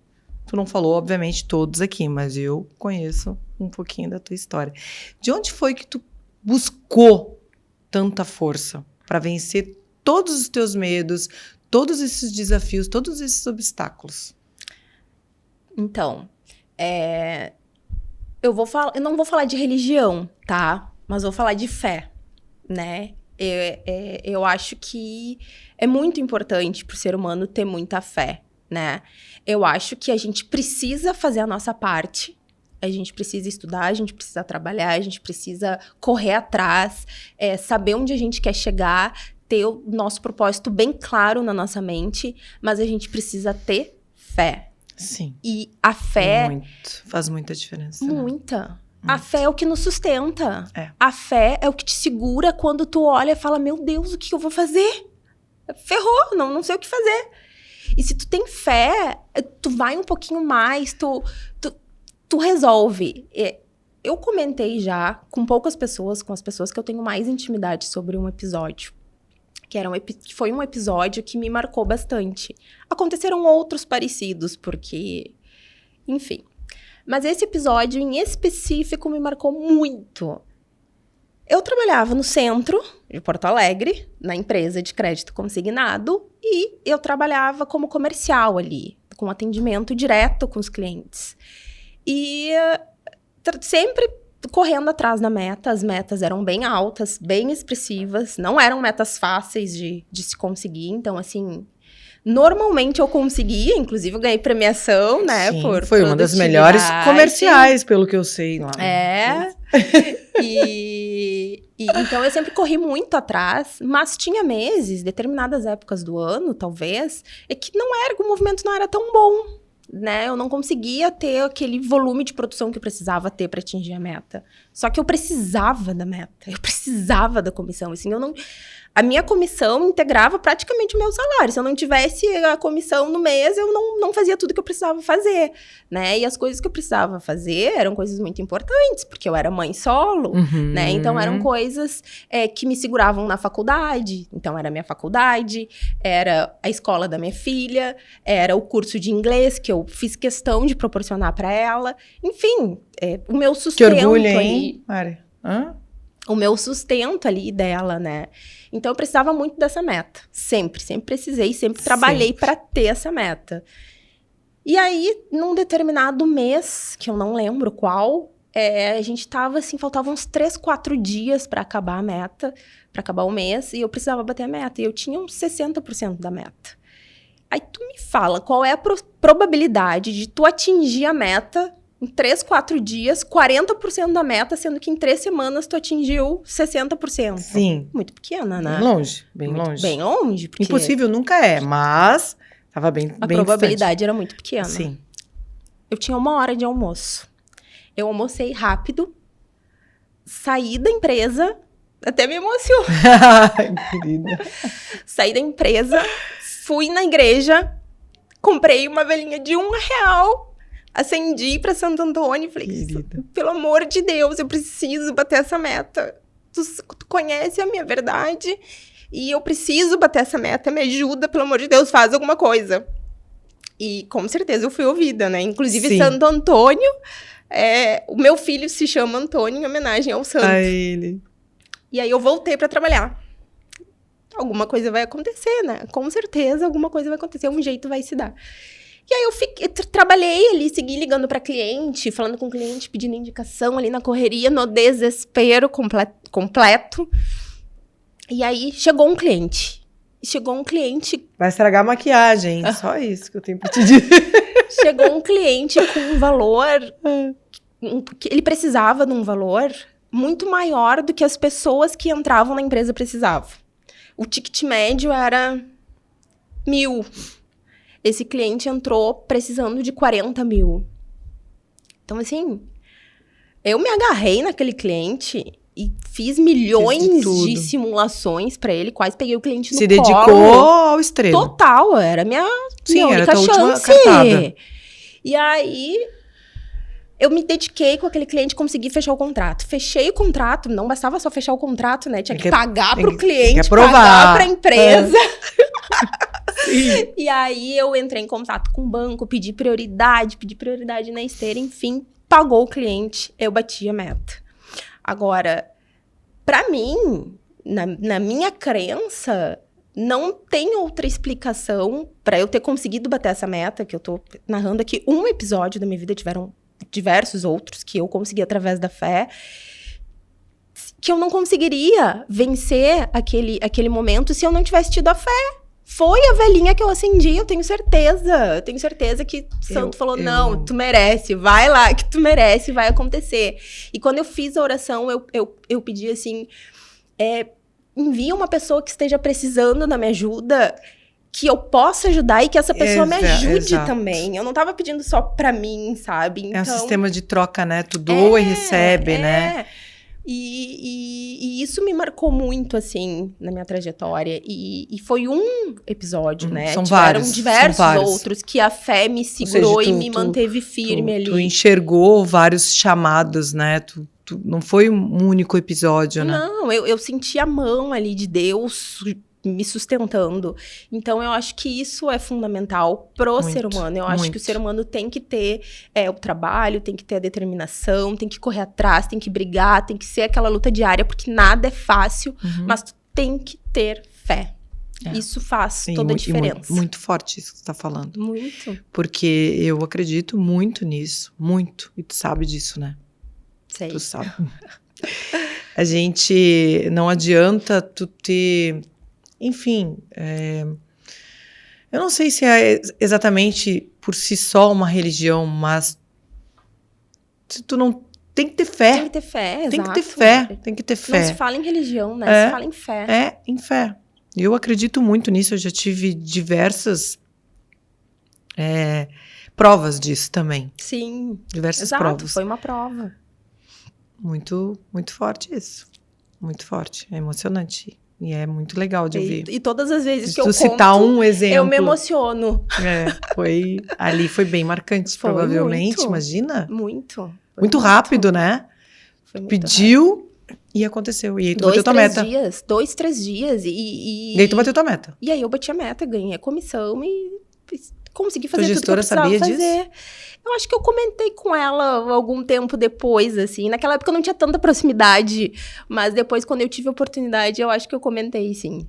tu não falou, obviamente, todos aqui, mas eu conheço um pouquinho da tua história. De onde foi que tu buscou tanta força para vencer todos os teus medos, todos esses desafios, todos esses obstáculos? Então, eu não vou falar de religião, tá? Mas vou falar de fé, né? Eu acho que é muito importante para o ser humano ter muita fé, né? Eu acho que a gente precisa fazer a nossa parte, a gente precisa estudar, a gente precisa trabalhar, a gente precisa correr atrás, saber onde a gente quer chegar, ter o nosso propósito bem claro na nossa mente, mas a gente precisa ter fé. Sim. E a fé... Faz muita diferença. Muita. Né? A fé é o que nos sustenta. A fé é o que te segura quando tu olha e fala, meu Deus, o que eu vou fazer? Ferrou, não sei o que fazer. E se tu tem fé, tu vai um pouquinho mais, tu resolve. Eu comentei já com poucas pessoas, com as pessoas que eu tenho mais intimidade sobre um episódio. Que foi um episódio que me marcou bastante. Aconteceram outros parecidos, porque... Enfim. Mas esse episódio, em específico, me marcou muito. Eu trabalhava no centro de Porto Alegre, na empresa de crédito consignado, e eu trabalhava como comercial ali, com atendimento direto com os clientes. E sempre correndo atrás da meta, as metas eram bem altas, bem expressivas, não eram metas fáceis de se conseguir, então, assim, normalmente eu conseguia, inclusive eu ganhei premiação, né, Sim, por foi uma das melhores comerciais, pelo que eu sei lá. Então eu sempre corri muito atrás, mas tinha meses, determinadas épocas do ano, talvez, que o movimento não era tão bom. Né? Eu não conseguia ter aquele volume de produção que eu precisava ter para atingir a meta. Só que eu precisava da meta, eu precisava da comissão. Assim, a minha comissão integrava praticamente o meu salário. Se eu não tivesse a comissão no mês, eu não fazia tudo que eu precisava fazer, né? E as coisas que eu precisava fazer eram coisas muito importantes, porque eu era mãe solo, né? Então, eram coisas que me seguravam na faculdade. Então, era a minha faculdade, era a escola da minha filha, era o curso de inglês que eu fiz questão de proporcionar para ela. Enfim, o meu sustento ali. Que orgulho, hein, Mari? O meu sustento ali dela, né? Então, eu precisava muito dessa meta. Sempre precisei, sempre trabalhei para ter essa meta. E aí, num determinado mês, que eu não lembro qual, a gente tava assim, faltavam uns 3, 4 dias para acabar a meta, para acabar o mês, e eu precisava bater a meta. E eu tinha uns 60% da meta. Aí tu me fala, qual é a probabilidade de tu atingir a meta em 3, 4 dias, 40% da meta, sendo que em 3 semanas tu atingiu 60%. Sim. Muito pequena, né? Bem longe. Bem longe. Porque impossível nunca é, mas tava bem a probabilidade era muito pequena. Sim. Eu tinha 1 hora de almoço. Eu almocei rápido, saí da empresa, até me emociono. Ai, querida. Saí da empresa, fui na igreja, comprei uma velhinha de R$1, acendi pra Santo Antônio e falei, pelo amor de Deus, eu preciso bater essa meta. Tu conhece a minha verdade e eu preciso bater essa meta, me ajuda, pelo amor de Deus, faz alguma coisa. E com certeza eu fui ouvida, né? Inclusive, sim. Santo Antônio, o meu filho se chama Antônio em homenagem ao santo. A ele. E aí eu voltei pra trabalhar. Alguma coisa vai acontecer, né? Com certeza alguma coisa vai acontecer, um jeito vai se dar. E aí eu trabalhei ali, segui ligando pra cliente, falando com o cliente, pedindo indicação ali na correria, no desespero completo. E aí chegou um cliente. Vai estragar a maquiagem, só isso que eu tenho pra te dizer. Chegou um cliente com um valor... ele precisava de um valor muito maior do que as pessoas que entravam na empresa precisavam. O ticket médio era 1.000. Esse cliente entrou precisando de 40 mil. Então, assim, eu me agarrei naquele cliente e fiz milhões de simulações pra ele, quase peguei o cliente no colo. Se dedicou ao extremo. Total, era minha única chance. E aí, eu me dediquei com aquele cliente, consegui fechar o contrato. Fechei o contrato, não bastava só fechar o contrato, né? Tinha que pagar pro cliente, pagar pra empresa. E aí, eu entrei em contato com o banco, pedi prioridade na esteira, enfim, pagou o cliente, eu bati a meta. Agora, pra mim, na minha crença, não tem outra explicação pra eu ter conseguido bater essa meta, que eu tô narrando aqui um episódio da minha vida, tiveram diversos outros que eu consegui através da fé, que eu não conseguiria vencer aquele momento se eu não tivesse tido a fé. Foi a velhinha que eu acendi, eu tenho certeza. Eu tenho certeza que o santo falou, não, tu merece, vai lá, que tu merece, vai acontecer. E quando eu fiz a oração, eu pedi assim, envia uma pessoa que esteja precisando da minha ajuda, que eu possa ajudar e que essa pessoa me ajude também. Eu não tava pedindo só pra mim, sabe? Então, é um sistema de troca, né? Tu doa e recebe, né? E isso me marcou muito, assim, na minha trajetória. E foi um episódio, né? Tiveram diversos outros que a fé me segurou e me manteve firme ali. Tu enxergou vários chamados, né? Não foi um único episódio, né? Não, eu senti a mão ali de Deus me sustentando. Então, eu acho que isso é fundamental pro ser humano. Eu acho que o ser humano tem que ter o trabalho, tem que ter a determinação, tem que correr atrás, tem que brigar, tem que ser aquela luta diária, porque nada é fácil, mas tu tem que ter fé. Isso faz toda a diferença. Muito forte isso que você tá falando. Muito. Porque eu acredito muito nisso, muito. E tu sabe disso, né? Sei. Tu sabe. A gente, não adianta tu ter... Enfim, eu não sei se é exatamente por si só uma religião, mas tu não tem que ter fé. Tem que ter fé, exato. Tem que ter fé, tem que ter fé. Não se fala em religião, né? Se fala em fé. Em fé. Eu acredito muito nisso, eu já tive diversas provas disso também. Sim. Diversas provas. Foi uma prova. Muito, muito forte isso. Muito forte, é emocionante. E é muito legal de ouvir. E todas as vezes que eu conto, citar um exemplo, eu me emociono. Ali foi bem marcante, provavelmente, muito, imagina? Muito rápido, né? Foi muito Pediu e aconteceu. E aí tu bateu tua meta. 2, 3 dias. E aí tu bateu tua meta. E aí eu bati a meta, ganhei a comissão e consegui fazer tudo que eu precisava fazer. Disso? Eu acho que eu comentei com ela algum tempo depois, assim. Naquela época eu não tinha tanta proximidade, mas depois, quando eu tive a oportunidade, eu acho que eu comentei, sim.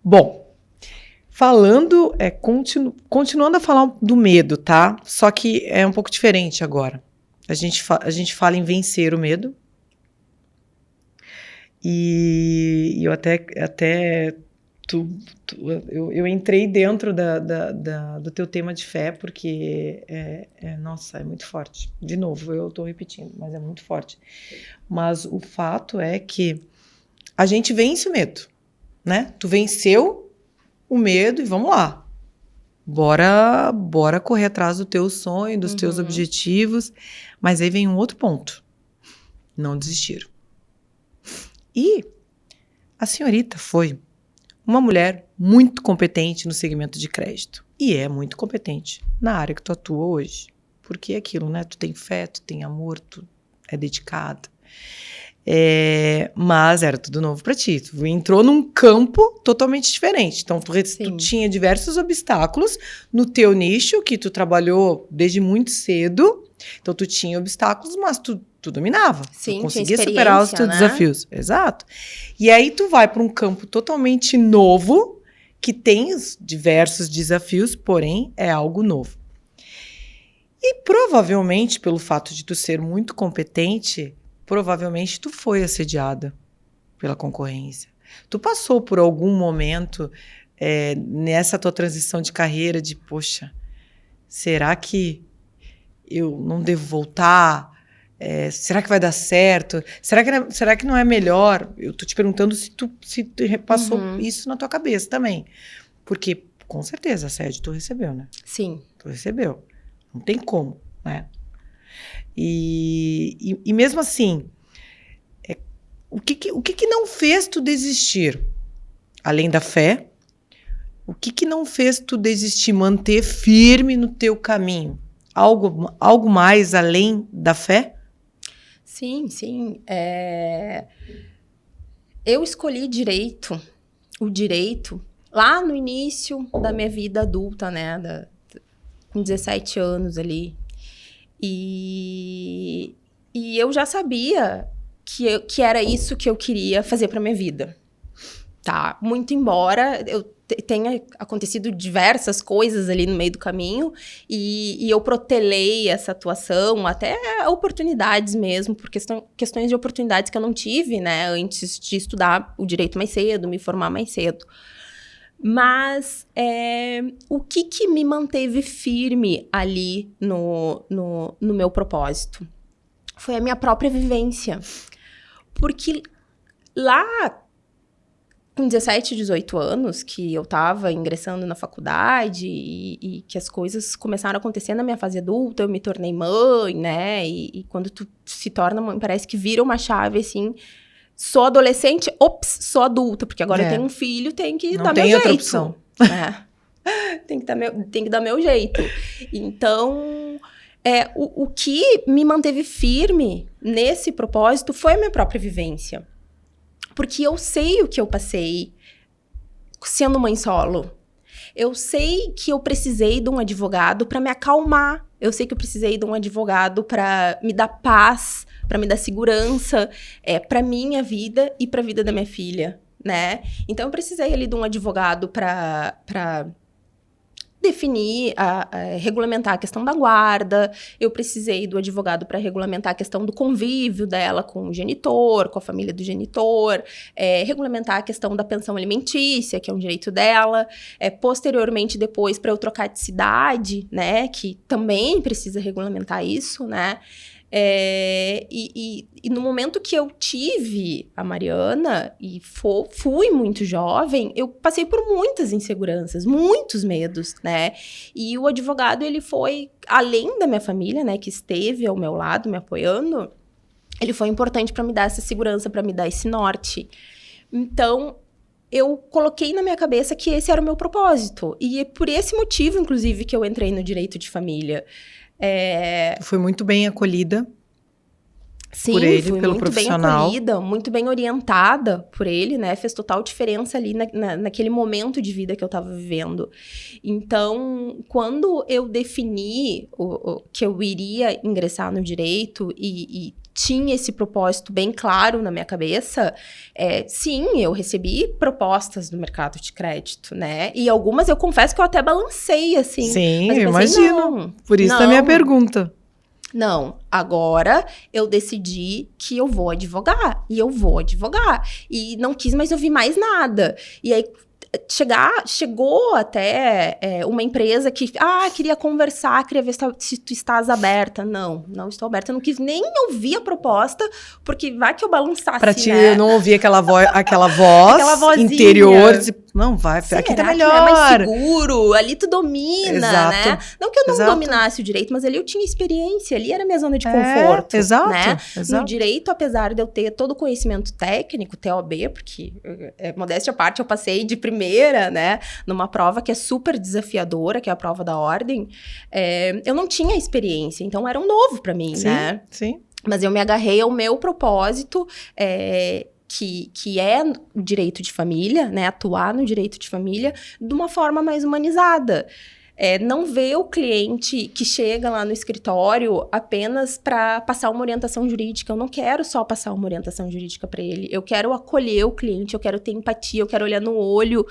Bom, falando, continuando a falar do medo, tá? Só que é um pouco diferente agora. A gente fala em vencer o medo. E eu até eu entrei dentro do teu tema de fé, porque nossa, é muito forte. De novo, eu tô repetindo, mas é muito forte. Mas o fato é que a gente vence o medo, né? Tu venceu o medo e vamos lá. Bora correr atrás do teu sonho, dos teus objetivos. Mas aí vem um outro ponto. Não desistiram. E a senhorita foi uma mulher muito competente no segmento de crédito. E é muito competente na área que tu atua hoje. Porque é aquilo, né? Tu tem fé, tu tem amor, tu é dedicada. Mas era tudo novo pra ti. Tu entrou num campo totalmente diferente. Então, tu tinha diversos obstáculos no teu nicho, que tu trabalhou desde muito cedo. Então, tu tinha obstáculos, mas tu dominava. Sim, tu conseguia superar os teus desafios. Exato. E aí, tu vai para um campo totalmente novo, que tem os diversos desafios, porém é algo novo. E provavelmente, pelo fato de tu ser muito competente, provavelmente tu foi assediada pela concorrência. Tu passou por algum momento nessa tua transição de carreira de, poxa, será que eu não devo voltar? Será que vai dar certo? Será que não é melhor? Eu tô te perguntando se tu passou isso na tua cabeça também. Porque, com certeza, assédio tu recebeu, né? Sim. Tu recebeu. Não tem como, né? E mesmo assim, o que não fez tu desistir? Além da fé, o que não fez tu desistir, manter firme no teu caminho? Algo mais além da fé? Sim. Eu escolhi o direito, lá no início da minha vida adulta, né? Com 17 anos ali. E eu já sabia que era isso que eu queria fazer para minha vida. Tá? Muito embora tenha acontecido diversas coisas ali no meio do caminho e eu protelei essa atuação, até oportunidades mesmo, por questões de oportunidades que eu não tive, né, antes de estudar o direito mais cedo, me formar mais cedo. Mas o que me manteve firme ali no meu propósito? Foi a minha própria vivência. Porque lá, com 17, 18 anos, que eu estava ingressando na faculdade e que as coisas começaram a acontecer na minha fase adulta, eu me tornei mãe, né? E quando tu se torna mãe, parece que vira uma chave, assim... Sou adolescente, sou adulta, porque agora eu tenho um filho, tem que dar meu jeito. Não tem outra opção. Tem que dar meu jeito. Então, o que me manteve firme nesse propósito foi a minha própria vivência. Porque eu sei o que eu passei sendo mãe solo. Eu sei que eu precisei de um advogado para me acalmar. Eu sei que eu precisei de um advogado para me dar paz, para me dar segurança, para minha vida e para a vida da minha filha, né? Então, eu precisei ali de um advogado para definir, regulamentar a questão da guarda. Eu precisei do advogado para regulamentar a questão do convívio dela com o genitor, com a família do genitor, regulamentar a questão da pensão alimentícia, que é um direito dela. Posteriormente, depois, para eu trocar de cidade, né, que também precisa regulamentar isso, né? E no momento que eu tive a Mariana e fui muito jovem, eu passei por muitas inseguranças, muitos medos, né? E o advogado, ele foi, além da minha família, né, que esteve ao meu lado, me apoiando, ele foi importante para me dar essa segurança, para me dar esse norte. Então, eu coloquei na minha cabeça que esse era o meu propósito. E é por esse motivo, inclusive, que eu entrei no direito de família. Foi muito bem acolhida. Sim, por ele, fui pelo muito profissional. bem acolhida, muito bem orientada por ele, né? Fez total diferença ali naquele momento de vida que eu tava vivendo. Então, quando eu defini que eu iria ingressar no direito e tinha esse propósito bem claro na minha cabeça, sim, eu recebi propostas do mercado de crédito, né? E algumas eu confesso que eu até balancei, assim. Sim, mas eu pensei, imagino. Por isso a minha pergunta. Não, agora eu decidi que eu vou advogar. E eu vou advogar. E não quis mais ouvir mais nada. E aí chegou até uma empresa que queria conversar, queria ver se tu estás aberta. Não estou aberta. Eu não quis nem ouvir a proposta, porque vai que eu balançasse, pra ti, né? eu não ouvi aquela voz interior. Não, vai, será aqui tá que melhor. Não é mais seguro, ali tu domina, Exato. né? Não que eu não dominasse o direito, mas ali eu tinha experiência, ali era minha zona de conforto. Exato, né? exato. No direito, apesar de eu ter todo o conhecimento técnico, TOB, porque, modéstia à parte, eu passei de primeira, né? Numa prova que é super desafiadora, que é a prova da ordem, eu não tinha experiência, então era um novo pra mim, né? Sim. Mas eu me agarrei ao meu propósito, que é o direito de família, né? Atuar no direito de família de uma forma mais humanizada. não ver o cliente que chega lá no escritório apenas para passar uma orientação jurídica. Eu não quero só passar uma orientação jurídica para ele. Eu quero acolher o cliente, eu quero ter empatia, eu quero olhar no olho,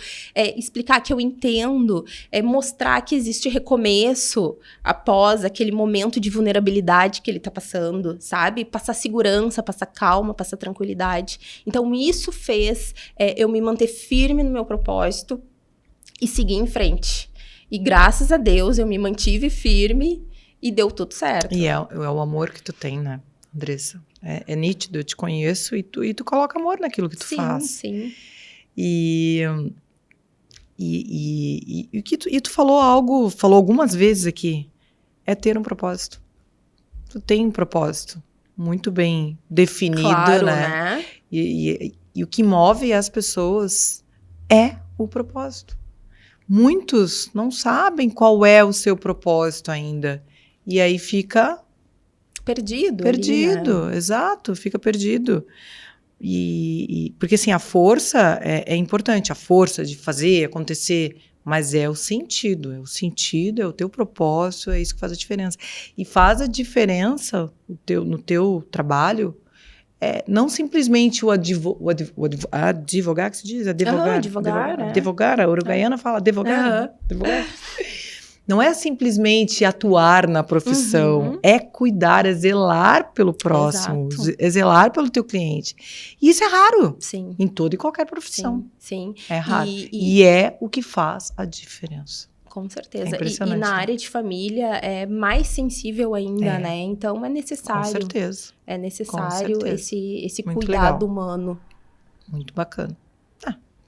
explicar que eu entendo, mostrar que existe recomeço após aquele momento de vulnerabilidade que ele está passando, sabe? Passar segurança, passar calma, passar tranquilidade. Então, isso fez eu me manter firme no meu propósito e seguir em frente. E graças a Deus eu me mantive firme e deu tudo certo. E é o amor que tu tem, né, Andressa? É nítido, eu te conheço e tu coloca amor naquilo que tu faz. Sim. E tu falou algumas vezes aqui, é ter um propósito. Tu tem um propósito muito bem definido, claro, né? E o que move as pessoas é o propósito. Muitos não sabem qual é o seu propósito ainda. E aí fica... Perdido, né? Exato, fica perdido. Porque assim, a força é importante, a força de fazer acontecer, mas é o sentido, é o teu propósito, é isso que faz a diferença. E faz a diferença no teu trabalho, não simplesmente o advogar, que se diz? Advogar, a uruguaiana fala advogar. Advogar. Não é simplesmente atuar na profissão, é cuidar, é zelar pelo próximo, é zelar pelo teu cliente. E isso é raro. Sim. Em toda e qualquer profissão. Sim. É raro. E é o que faz a diferença. Com certeza. É impressionante, e na área de família é mais sensível ainda, né? Então é necessário. Com certeza. É necessário esse muito cuidado legal. humano. Muito bacana.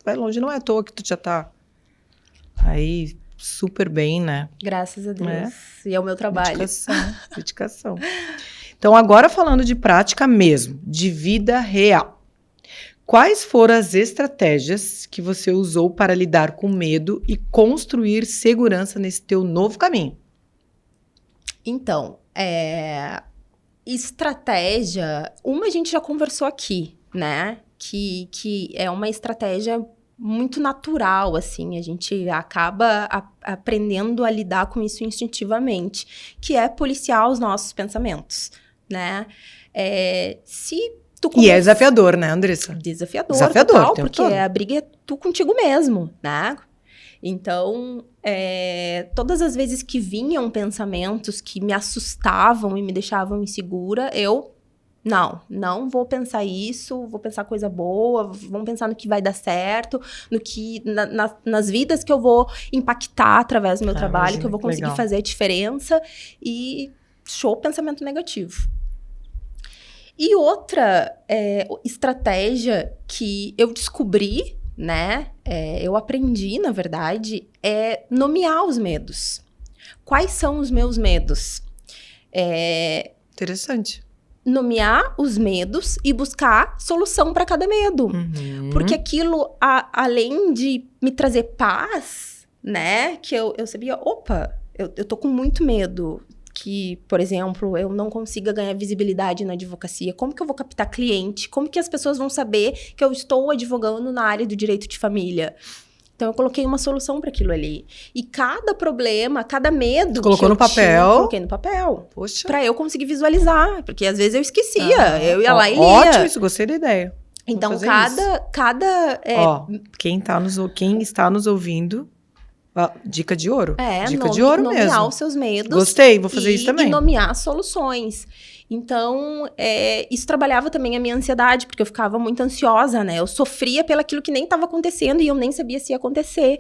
Vai longe, não é à toa que tu já tá aí super bem, né? Graças a Deus. E é o meu trabalho. Dedicação. Então, agora falando de prática mesmo, de vida real. Quais foram as estratégias que você usou para lidar com medo e construir segurança nesse teu novo caminho? Então, estratégia, a gente já conversou aqui, né? Que é uma estratégia muito natural, assim, a gente acaba aprendendo a lidar com isso instintivamente, que é policiar os nossos pensamentos, né? E é desafiador, né, Andressa? Desafiador, total, porque a briga é tu contigo mesmo, né? Então, todas as vezes que vinham pensamentos que me assustavam e me deixavam insegura, eu... Não vou pensar isso, vou pensar coisa boa, vamos pensar no que vai dar certo, no que nas vidas que eu vou impactar através do meu trabalho, que eu vou conseguir fazer a diferença, e pensamento negativo. E outra estratégia que eu descobri, né, eu aprendi, na verdade, é nomear os medos. Quais são os meus medos? Interessante. Nomear os medos e buscar solução para cada medo. Porque aquilo, além de me trazer paz, né? Que eu sabia, eu tô com muito medo que, por exemplo, eu não consiga ganhar visibilidade na advocacia. Como que eu vou captar cliente? Como que as pessoas vão saber que eu estou advogando na área do direito de família? Então, eu coloquei uma solução para aquilo ali. E cada problema, cada medo tu colocou no papel? Eu coloquei no papel. Poxa. Para eu conseguir visualizar. Porque às vezes eu esquecia. Eu ia lá e lia. Ótimo isso, gostei da ideia. Então, quem está nos ouvindo, dica de ouro. Dica de ouro mesmo. Nomear os seus medos. Gostei, vou fazer isso também. E nomear soluções. Então, isso trabalhava também a minha ansiedade, porque eu ficava muito ansiosa, né? Eu sofria pelaquilo que nem estava acontecendo e eu nem sabia se ia acontecer.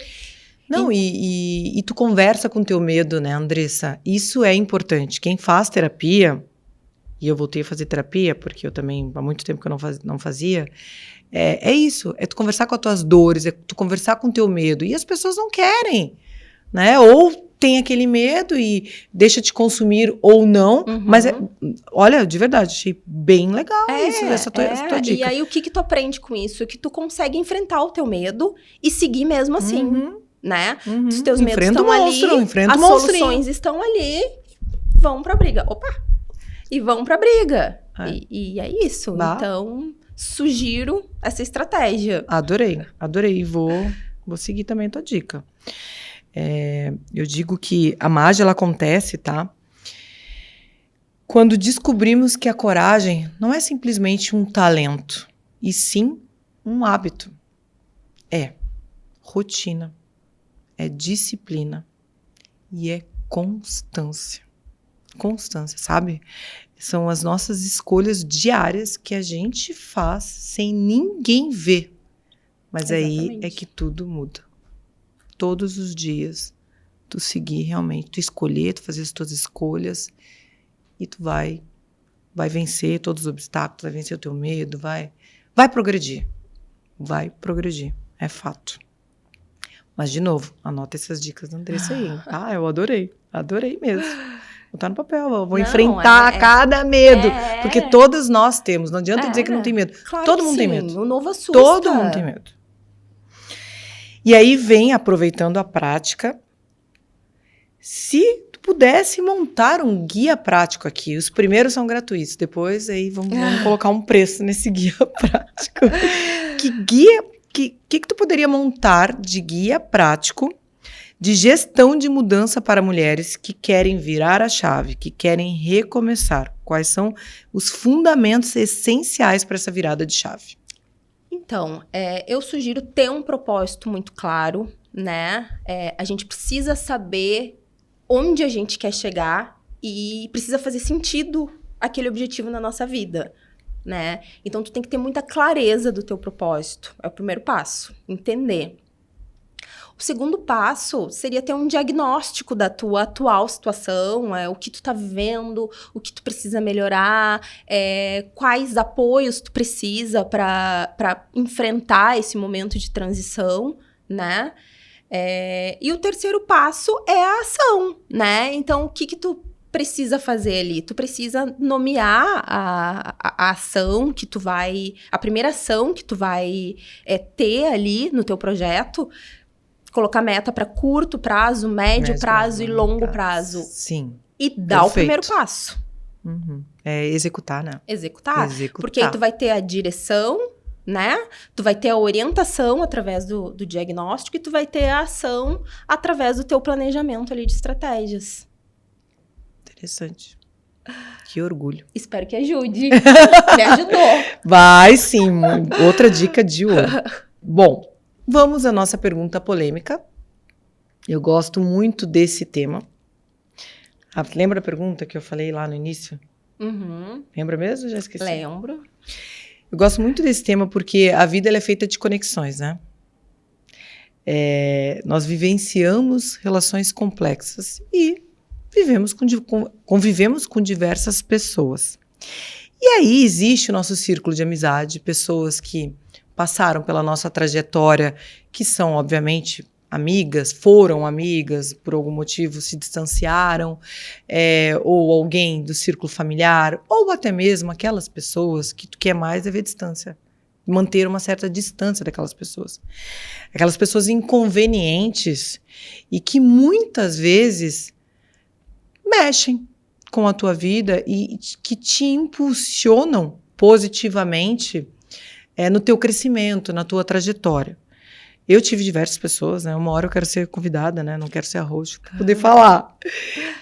Não, e tu conversa com o teu medo, né, Andressa? Isso é importante. Quem faz terapia, e eu voltei a fazer terapia, porque eu também, há muito tempo que eu não fazia, é isso. É tu conversar com as tuas dores, é tu conversar com o teu medo. E as pessoas não querem, né? Ou tem aquele medo e deixa te consumir ou não, mas olha, de verdade, achei bem legal essa tua dica. E aí, o que tu aprende com isso? Que tu consegue enfrentar o teu medo e seguir mesmo assim, né? Os teus medos estão ali, as soluções estão ali, vão pra briga. E vão pra briga. E é isso. Então, sugiro essa estratégia. Adorei. Vou seguir também a tua dica. Eu digo que a mágica, ela acontece, tá? Quando descobrimos que a coragem não é simplesmente um talento, e sim um hábito. É rotina, é disciplina e é constância. Constância, sabe? São as nossas escolhas diárias que a gente faz sem ninguém ver. Mas aí é que tudo muda. Todos os dias, tu seguir realmente, tu escolher, tu fazer as tuas escolhas e tu vai vencer todos os obstáculos, vai vencer o teu medo, vai progredir. Vai progredir, é fato. Mas, de novo, anota essas dicas da Andressa aí. Ah, eu adorei mesmo. Vou botar no papel, vou enfrentar cada medo. Porque todos nós temos, não adianta dizer que não tem medo. Claro Todo que mundo sim, tem medo. O novo assusta. Todo mundo tem medo. E aí vem, aproveitando a prática, se tu pudesse montar um guia prático aqui, os primeiros são gratuitos, depois aí vamos colocar um preço nesse guia prático. Que tu poderia montar de guia prático de gestão de mudança para mulheres que querem virar a chave, que querem recomeçar? Quais são os fundamentos essenciais para essa virada de chave? Então, eu sugiro ter um propósito muito claro, né? A gente precisa saber onde a gente quer chegar e precisa fazer sentido aquele objetivo na nossa vida, né? Então, tu tem que ter muita clareza do teu propósito. É o primeiro passo, entender. O segundo passo seria ter um diagnóstico da tua atual situação, o que tu tá vivendo, o que tu precisa melhorar, quais apoios tu precisa para enfrentar esse momento de transição, né? E o terceiro passo é a ação, né? Então, o que tu precisa fazer ali? Tu precisa nomear a ação que tu vai... A primeira ação que tu vai ter ali no teu projeto, colocar meta para curto prazo, médio prazo e longo prazo. Sim. E dar o primeiro passo. Uhum. Executar, né? Executar. Porque aí tu vai ter a direção, né? Tu vai ter a orientação através do diagnóstico e tu vai ter a ação através do teu planejamento ali de estratégias. Interessante. Que orgulho. Espero que ajude. Me ajudou. Vai sim. Outra dica de ouro. Bom, vamos à nossa pergunta polêmica. Eu gosto muito desse tema. Lembra a pergunta que eu falei lá no início? Uhum. Lembra mesmo? Já esqueci. Lembro. Eu gosto muito desse tema porque a vida ela é feita de conexões, né? Nós vivenciamos relações complexas e convivemos com diversas pessoas. E aí existe o nosso círculo de amizade, pessoas que passaram pela nossa trajetória, que são, obviamente, amigas, foram amigas, por algum motivo se distanciaram, ou alguém do círculo familiar, ou até mesmo aquelas pessoas que tu quer mais é ver distância, manter uma certa distância daquelas pessoas. Aquelas pessoas inconvenientes e que muitas vezes mexem com a tua vida e que te impulsionam positivamente no teu crescimento, na tua trajetória. Eu tive diversas pessoas, né? Uma hora eu quero ser convidada, né? Não quero ser a host para poder falar.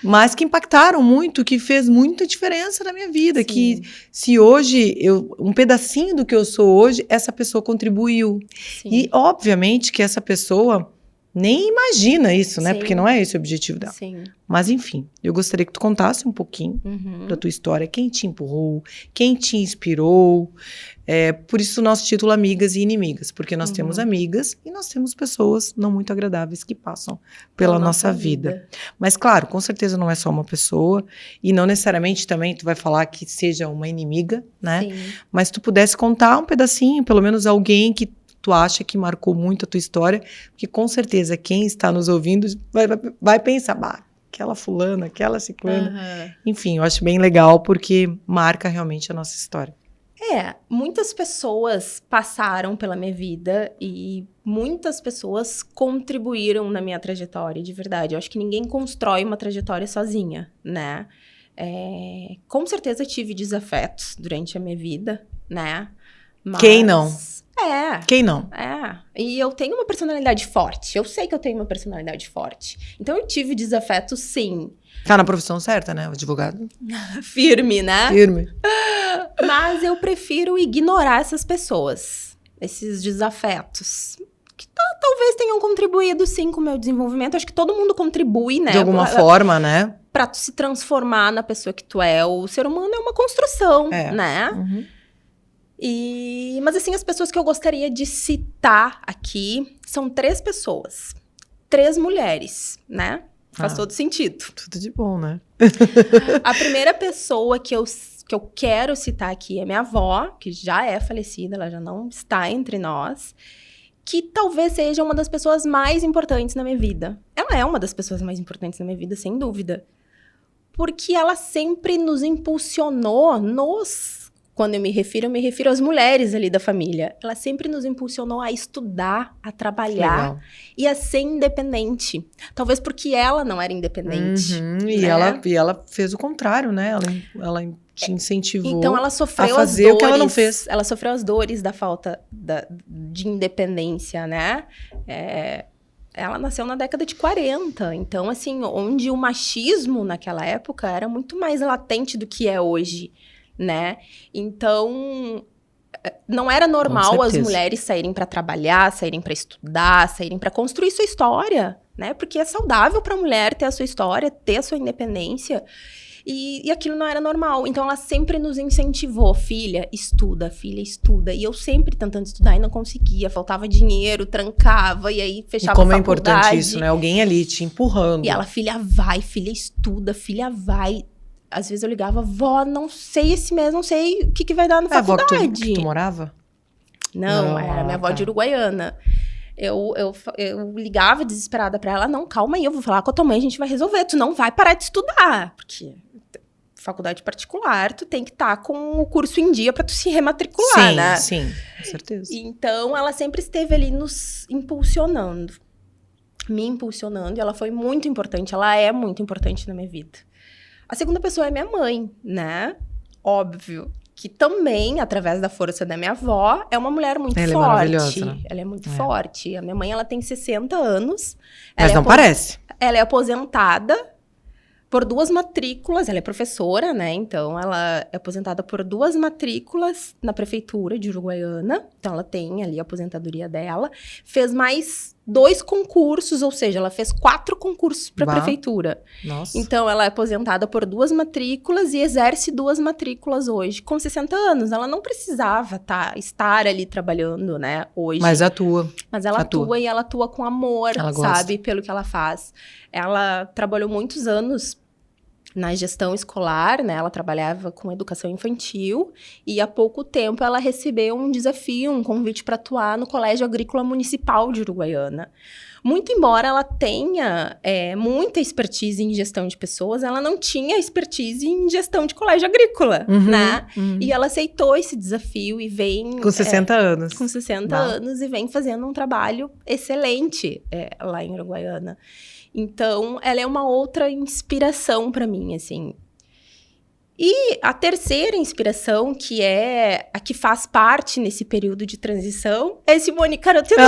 Mas que impactaram muito, que fez muita diferença na minha vida. Sim. Que se hoje, um pedacinho do que eu sou hoje, essa pessoa contribuiu. Sim. E, obviamente, que essa pessoa nem imagina isso, né? Sim. Porque não é esse o objetivo dela. Sim. Mas, enfim, eu gostaria que tu contasse um pouquinho da tua história. Quem te empurrou, quem te inspirou. Por isso o nosso título Amigas e Inimigas. Porque nós temos amigas e nós temos pessoas não muito agradáveis que passam pela nossa vida. Mas, claro, com certeza não é só uma pessoa. E não necessariamente também tu vai falar que seja uma inimiga, né? Sim. Mas tu pudesse contar um pedacinho, pelo menos alguém que tu acha que marcou muito a tua história, porque com certeza quem está nos ouvindo vai pensar, aquela fulana, aquela ciclana. Enfim, eu acho bem legal porque marca realmente a nossa história. Muitas pessoas passaram pela minha vida e muitas pessoas contribuíram na minha trajetória, de verdade. Eu acho que ninguém constrói uma trajetória sozinha, né? Com certeza tive desafetos durante a minha vida, né? Mas... Quem não? Quem não? E eu tenho uma personalidade forte. Eu sei que eu tenho uma personalidade forte. Então, eu tive desafetos, sim. Tá na profissão certa, né? O advogado. Firme, né? Firme. Mas eu prefiro ignorar essas pessoas. Esses desafetos. Que talvez tenham contribuído, sim, com o meu desenvolvimento. Acho que todo mundo contribui, né? De alguma forma, né? Pra tu se transformar na pessoa que tu é. O ser humano é uma construção, né? Uhum. Mas assim, as pessoas que eu gostaria de citar aqui são 3 pessoas. 3 mulheres, né? Faz todo sentido. Tudo de bom, né? A primeira pessoa que eu quero citar aqui é minha avó, que já é falecida, ela já não está entre nós, que talvez seja uma das pessoas mais importantes na minha vida. Ela é uma das pessoas mais importantes na minha vida, sem dúvida. Porque ela sempre nos impulsionou, quando eu me refiro às mulheres ali da família. Ela sempre nos impulsionou a estudar, a trabalhar. Legal. E a ser independente. Talvez porque ela não era independente. E, né? ela fez o contrário, né? Ela te incentivou então, ela sofreu a fazer o que ela não fez. Ela sofreu as dores da falta de independência, né? Ela nasceu na década de 40. Então, assim, onde o machismo naquela época era muito mais latente do que é hoje. Né? Então, não era normal as mulheres saírem para trabalhar, saírem para estudar, saírem para construir sua história, né? Porque é saudável para a mulher ter a sua história, ter a sua independência. E aquilo não era normal. Então, ela sempre nos incentivou. Filha, estuda. E eu sempre tentando estudar e não conseguia. Faltava dinheiro, trancava, e aí fechava a faculdade. E como é importante isso, né? Alguém ali te empurrando. E ela, filha, vai. Filha, estuda. Filha, vai. Às vezes eu ligava, vó, não sei esse mês, não sei o que vai dar na faculdade. A avó que tu morava? Não, era minha avó de Uruguaiana. Eu ligava desesperada pra ela, não, calma aí, eu vou falar com a tua mãe, a gente vai resolver. Tu não vai parar de estudar, porque faculdade particular, tu tem que estar com o curso em dia pra tu se rematricular, né? Sim, com certeza. Então, ela sempre esteve ali nos impulsionando, me impulsionando, e ela foi muito importante, ela é muito importante na minha vida. A segunda pessoa é minha mãe, né? Óbvio. Que também, através da força da minha avó, é uma mulher muito forte. Ela é maravilhosa, né? Ela é muito forte. A minha mãe, ela tem 60 anos. Mas não parece. Ela é aposentada por 2 matrículas. Ela é professora, né? Então, ela é aposentada por 2 matrículas na prefeitura de Uruguaiana. Então, ela tem ali a aposentadoria dela. Fez mais 2 concursos, ou seja, ela fez 4 concursos para a prefeitura. Nossa. Então, ela é aposentada por 2 matrículas e exerce 2 matrículas hoje. Com 60 anos, ela não precisava estar ali trabalhando, né, hoje. Mas atua. Mas ela atua e ela atua com amor, ela sabe, pelo que ela faz. Ela trabalhou muitos anos na gestão escolar, né? Ela trabalhava com educação infantil e há pouco tempo ela recebeu um desafio, um convite para atuar no Colégio Agrícola Municipal de Uruguaiana. Muito embora ela tenha muita expertise em gestão de pessoas, ela não tinha expertise em gestão de colégio agrícola, né? E ela aceitou esse desafio e vem... Com 60 anos. Com 60 anos e vem fazendo um trabalho excelente lá em Uruguaiana. Então, ela é uma outra inspiração para mim, assim. E a terceira inspiração, que é a que faz parte nesse período de transição, é Simone Carotenuto.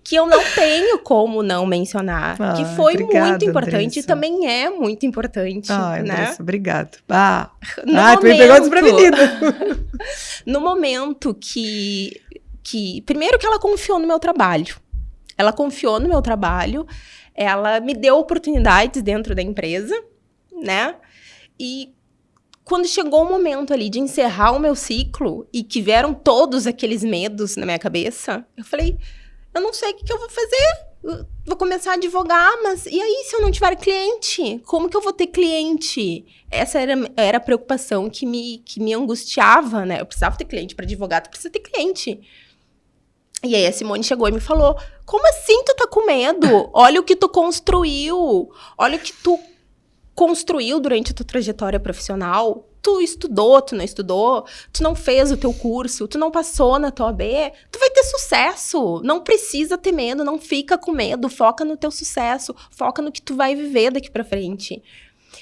Que eu não tenho como não mencionar. Que foi muito importante, Andressa. E também é muito importante, né? Andressa, obrigado. Tu me pegou desprevenido. No momento que... Primeiro que ela confiou no meu trabalho. Ela confiou no meu trabalho, ela me deu oportunidades dentro da empresa, né? E quando chegou o momento ali de encerrar o meu ciclo e que vieram todos aqueles medos na minha cabeça, eu falei, eu não sei o que eu vou fazer. Eu vou começar a advogar, mas e aí se eu não tiver cliente? Como que eu vou ter cliente? Essa era a preocupação que me angustiava, né? Eu precisava ter cliente para advogar, tu precisa ter cliente. E aí a Simone chegou e me falou, como assim tu tá com medo? Olha o que tu construiu. Olha o que tu construiu durante a tua trajetória profissional. Tu estudou, tu não estudou, tu não fez o teu curso, tu não passou na tua OAB, tu vai ter sucesso. Não precisa ter medo, não fica com medo, foca no teu sucesso, foca no que tu vai viver daqui pra frente.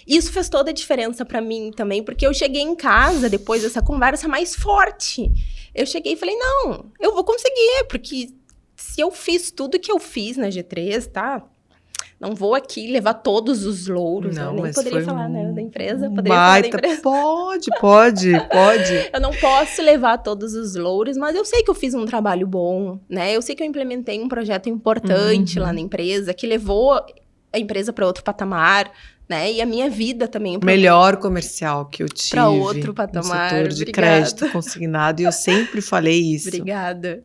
Isso fez toda a diferença pra mim também, porque eu cheguei em casa depois dessa conversa mais forte. Eu cheguei e falei, não, eu vou conseguir, porque se eu fiz tudo que eu fiz na G3, tá? Não vou aqui levar todos os louros, Não, eu nem mas poderia foi falar, né, da empresa, um poderia falar da baita. empresa. Pode. Eu não posso levar todos os louros, mas eu sei que eu fiz um trabalho bom, né? Eu sei que eu implementei um projeto importante lá na empresa, que levou a empresa para outro patamar, né? E a minha vida também. Melhor comercial que eu tive para outro patamar. no setor de Obrigada. crédito consignado. E eu sempre falei isso. Obrigada.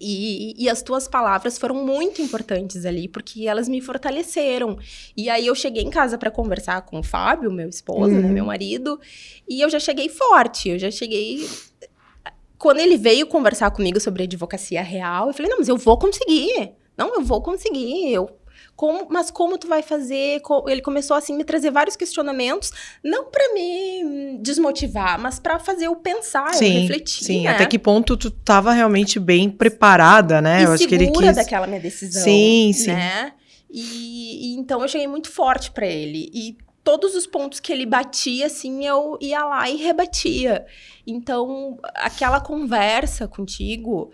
E as tuas palavras foram muito importantes ali, porque elas me fortaleceram. E aí eu cheguei em casa para conversar com o Fábio, meu esposo, né, meu marido, e eu já cheguei forte, eu já cheguei... Quando ele veio conversar comigo sobre advocacia real, eu falei, não, mas eu vou conseguir. Não, eu vou conseguir, mas como tu vai fazer? Ele começou, assim, me trazer vários questionamentos, não para me desmotivar, mas para fazer eu pensar, eu refletir, Sim, né? até que ponto tu estava realmente bem preparada, né? E eu acho que ele segura daquela minha decisão, sim. né? E então eu cheguei muito forte para ele. E todos os pontos que ele batia, assim, eu ia lá e rebatia. Então, aquela conversa contigo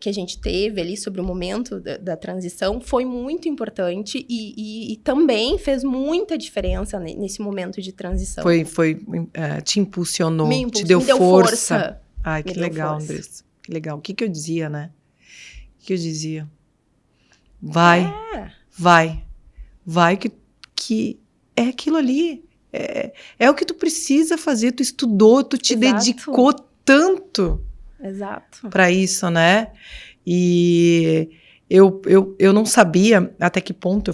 que a gente teve ali sobre o momento da transição foi muito importante e também fez muita diferença nesse momento de transição. Te impulsionou, te deu deu força. Ai, que legal, Andressa. Que legal. O que eu dizia, né? O que eu dizia? Vai, que é aquilo ali. É o que tu precisa fazer, tu estudou, tu te dedicou tanto para isso, né? E eu não sabia até que ponto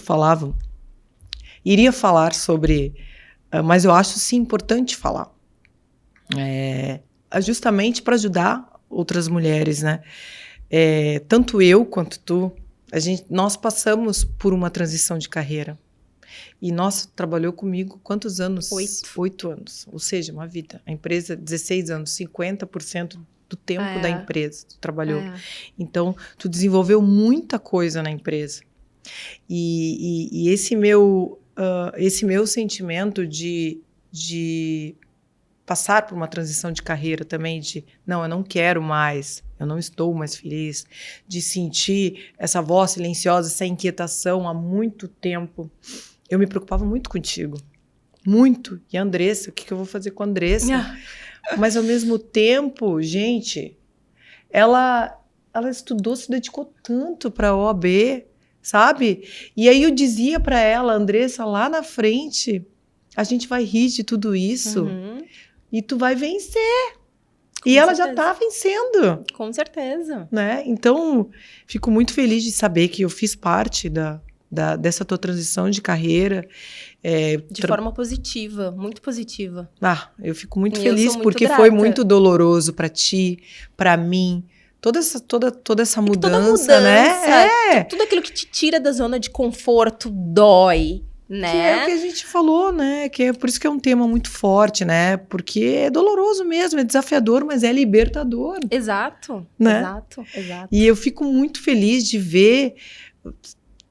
iria falar sobre, mas eu acho sim importante falar, justamente para ajudar outras mulheres, né? Tanto eu quanto tu, nós passamos por uma transição de carreira. E nossa, trabalhou comigo quantos anos? 8 anos. Ou seja, uma vida. A empresa, 16 anos, 50% do tempo da empresa tu trabalhou. Então, tu desenvolveu muita coisa na empresa. E esse meu sentimento de passar por uma transição de carreira também, não, eu não quero mais, eu não estou mais feliz, de sentir essa voz silenciosa, essa inquietação há muito tempo. Eu me preocupava muito contigo. Muito. E a Andressa, o que eu vou fazer com a Andressa? Mas, ao mesmo tempo, gente, ela estudou, se dedicou tanto para a OAB, sabe? E aí eu dizia para ela, Andressa, lá na frente, a gente vai rir de tudo isso e tu vai vencer. E ela já está vencendo. Com certeza. Né? Então, fico muito feliz de saber que eu fiz parte dessa tua transição de carreira. De forma positiva, muito positiva. Eu fico muito feliz porque foi muito doloroso para ti, para mim. Toda essa mudança, né? Tudo aquilo que te tira da zona de conforto dói, né? Que é o que a gente falou, né? Que é por isso que é um tema muito forte, né? Porque é doloroso mesmo, é desafiador, mas é libertador. Exato, né? Exato. E eu fico muito feliz de ver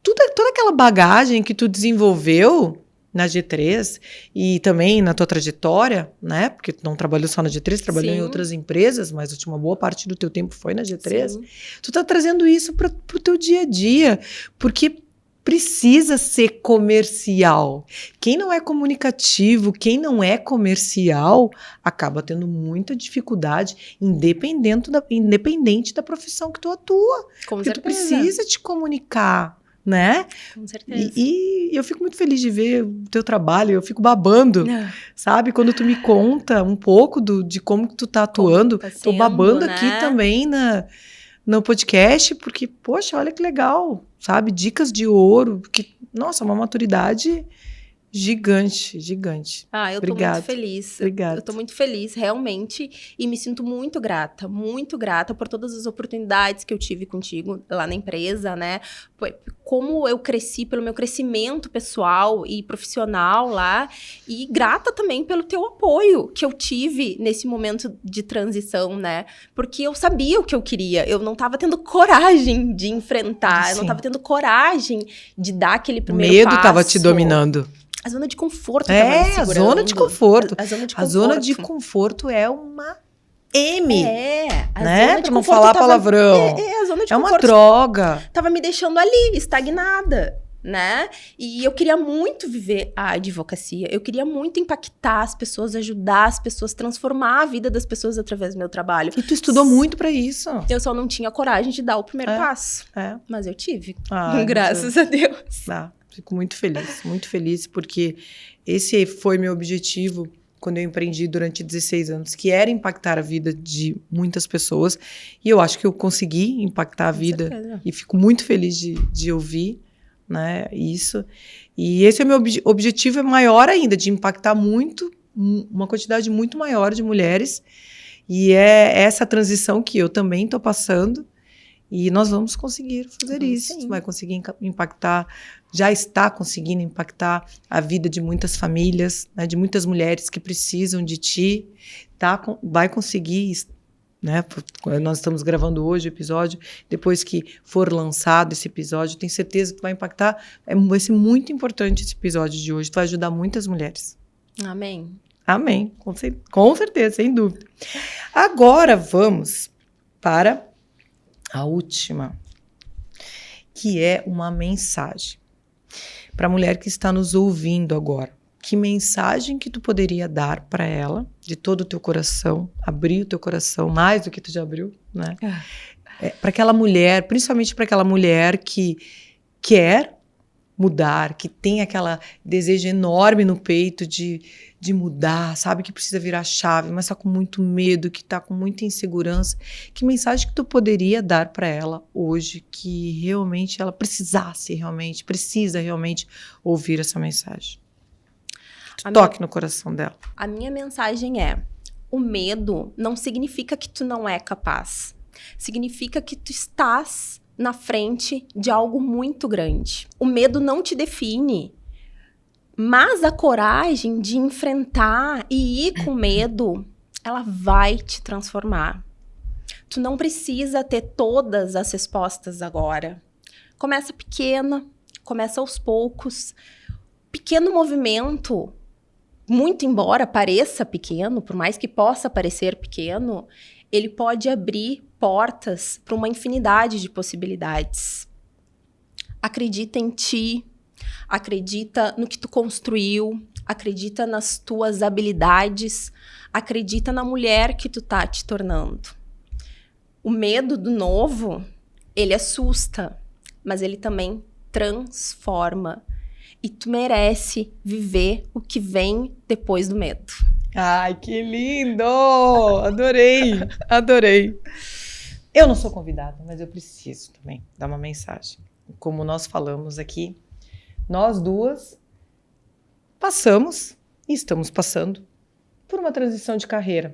toda aquela bagagem que tu desenvolveu na G3 e também na tua trajetória, né? Porque tu não trabalhou só na G3, trabalhou em outras empresas, mas uma boa parte do teu tempo foi na G3. Sim. Tu tá trazendo isso pro teu dia a dia, porque precisa ser comercial. Quem não é comunicativo, quem não é comercial, acaba tendo muita dificuldade, independente da profissão que tu atua. Com certeza. Porque tu precisa te comunicar, né? Com certeza. E eu fico muito feliz de ver o teu trabalho, eu fico babando, sabe? Quando tu me conta um pouco de como que tu tá atuando, tô babando aqui também no podcast, porque, poxa, olha que legal, sabe? Dicas de ouro, que, nossa, uma maturidade gigante. Eu tô muito feliz. Obrigada. Eu tô muito feliz, realmente, e me sinto muito grata por todas as oportunidades que eu tive contigo lá na empresa, né? Como eu cresci, pelo meu crescimento pessoal e profissional lá, e grata também pelo teu apoio que eu tive nesse momento de transição, né? Porque eu sabia o que eu queria, eu não tava tendo coragem de enfrentar, eu não tava tendo coragem de dar aquele primeiro passo. O medo tava te dominando. A zona de conforto tava me a segurando. zona de conforto. A zona de A conforto. zona de conforto é uma M, a né? zona de Pra não conforto falar tava, palavrão. a zona de É uma conforto droga. tava me deixando ali, estagnada, né? E eu queria muito viver a advocacia, eu queria muito impactar as pessoas, ajudar as pessoas, transformar a vida das pessoas através do meu trabalho. E tu estudou muito pra isso. Eu só não tinha coragem de dar o primeiro passo, mas eu tive, graças a Deus. Fico muito feliz, porque esse foi meu objetivo quando eu empreendi durante 16 anos, que era impactar a vida de muitas pessoas, e eu acho que eu consegui impactar a vida, certeza. E fico muito feliz de ouvir, né, isso. E esse é o meu objetivo, é maior ainda, de impactar uma quantidade muito maior de mulheres, e é essa transição que eu também estou passando, e nós vamos conseguir fazer isso. Sim. Vai conseguir impactar, já está conseguindo impactar a vida de muitas famílias, né, de muitas mulheres que precisam de ti. Vai conseguir, né? Nós estamos gravando hoje o episódio. Depois que for lançado esse episódio, tenho certeza que vai impactar. Vai ser muito importante esse episódio de hoje. Vai ajudar muitas mulheres. Amém. Amém. Com certeza, sem dúvida. Agora vamos para a última, que é uma mensagem para a mulher que está nos ouvindo agora. Que mensagem que tu poderia dar para ela, de todo o teu coração, abrir o teu coração mais do que tu já abriu, né? Para aquela mulher, principalmente para aquela mulher que quer mudar, que tem aquele desejo enorme no peito de mudar, sabe que precisa virar chave, mas está com muito medo, que está com muita insegurança. Que mensagem que tu poderia dar para ela hoje, que realmente ela precisa realmente ouvir essa mensagem? Toque no coração dela. A minha mensagem é: o medo não significa que tu não é capaz. Significa que tu estás na frente de algo muito grande. O medo não te define, mas a coragem de enfrentar e ir com medo, ela vai te transformar. Tu não precisa ter todas as respostas agora. Começa pequena, começa aos poucos. Pequeno movimento, muito embora pareça pequeno, por mais que possa parecer pequeno, ele pode abrir portas para uma infinidade de possibilidades. Acredita em ti, acredita no que tu construiu, acredita nas tuas habilidades, acredita na mulher que tu tá te tornando. O medo do novo, ele assusta, mas ele também transforma. E tu merece viver o que vem depois do medo. Ai, que lindo! Adorei. Eu não sou convidada, mas eu preciso também dar uma mensagem. Como nós falamos aqui, nós duas passamos e estamos passando por uma transição de carreira.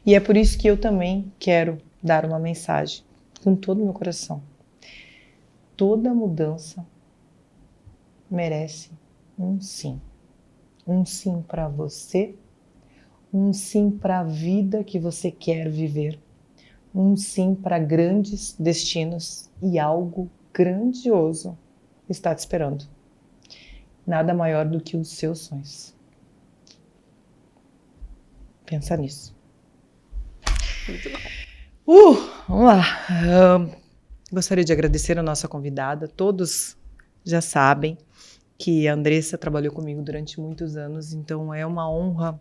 E é por isso que eu também quero dar uma mensagem com todo o meu coração. Toda mudança merece um sim. Um sim para você, um sim para a vida que você quer viver, um sim para grandes destinos e algo grandioso está te esperando. Nada maior do que os seus sonhos. Pensa nisso. Muito bom. Vamos lá. Gostaria de agradecer a nossa convidada. Todos já sabem que a Andressa trabalhou comigo durante muitos anos, então é uma honra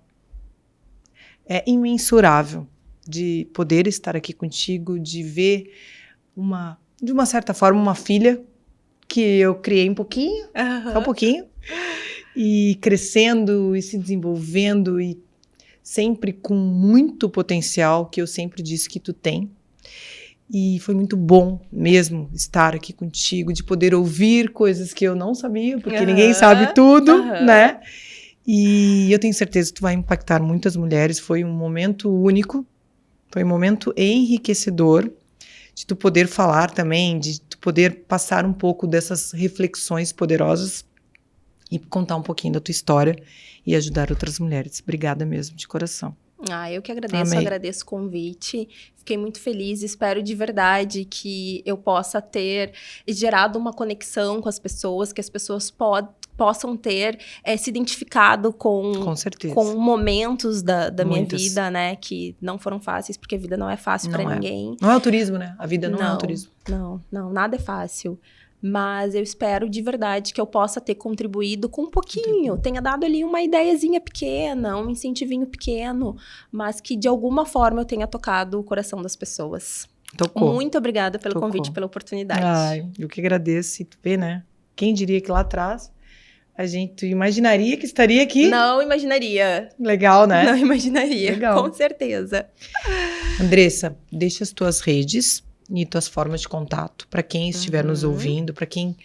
imensurável de poder estar aqui contigo, de ver de uma certa forma, uma filha que eu criei um pouquinho, só um pouquinho, e crescendo e se desenvolvendo e sempre com muito potencial, que eu sempre disse que tu tem. E foi muito bom mesmo estar aqui contigo, de poder ouvir coisas que eu não sabia, porque ninguém sabe tudo, né? E eu tenho certeza que tu vai impactar muitas mulheres. Foi um momento único, foi um momento enriquecedor, de tu poder falar também, de tu poder passar um pouco dessas reflexões poderosas e contar um pouquinho da tua história e ajudar outras mulheres. Obrigada mesmo, de coração. Eu que agradeço, agradeço o convite. Fiquei muito feliz, espero de verdade que eu possa ter gerado uma conexão com as pessoas, que as pessoas possam ter se identificado Com certeza. com momentos da minha Muitas. vida, né? Que não foram fáceis, porque a vida não é fácil pra ninguém. Não é o turismo, né? A vida não é o turismo. Não, nada é fácil. Mas eu espero de verdade que eu possa ter contribuído com um pouquinho, tenha dado ali uma ideiazinha pequena, um incentivinho pequeno, mas que de alguma forma eu tenha tocado o coração das pessoas. Tocou. Muito obrigada pelo convite, pela oportunidade. Ai, eu que agradeço. E tu vê, né? Quem diria que lá atrás a gente imaginaria que estaria aqui? Não imaginaria. Legal, né? Não imaginaria, Legal. Com certeza. Andressa, deixa as tuas redes e tuas formas de contato para quem estiver nos ouvindo, para quem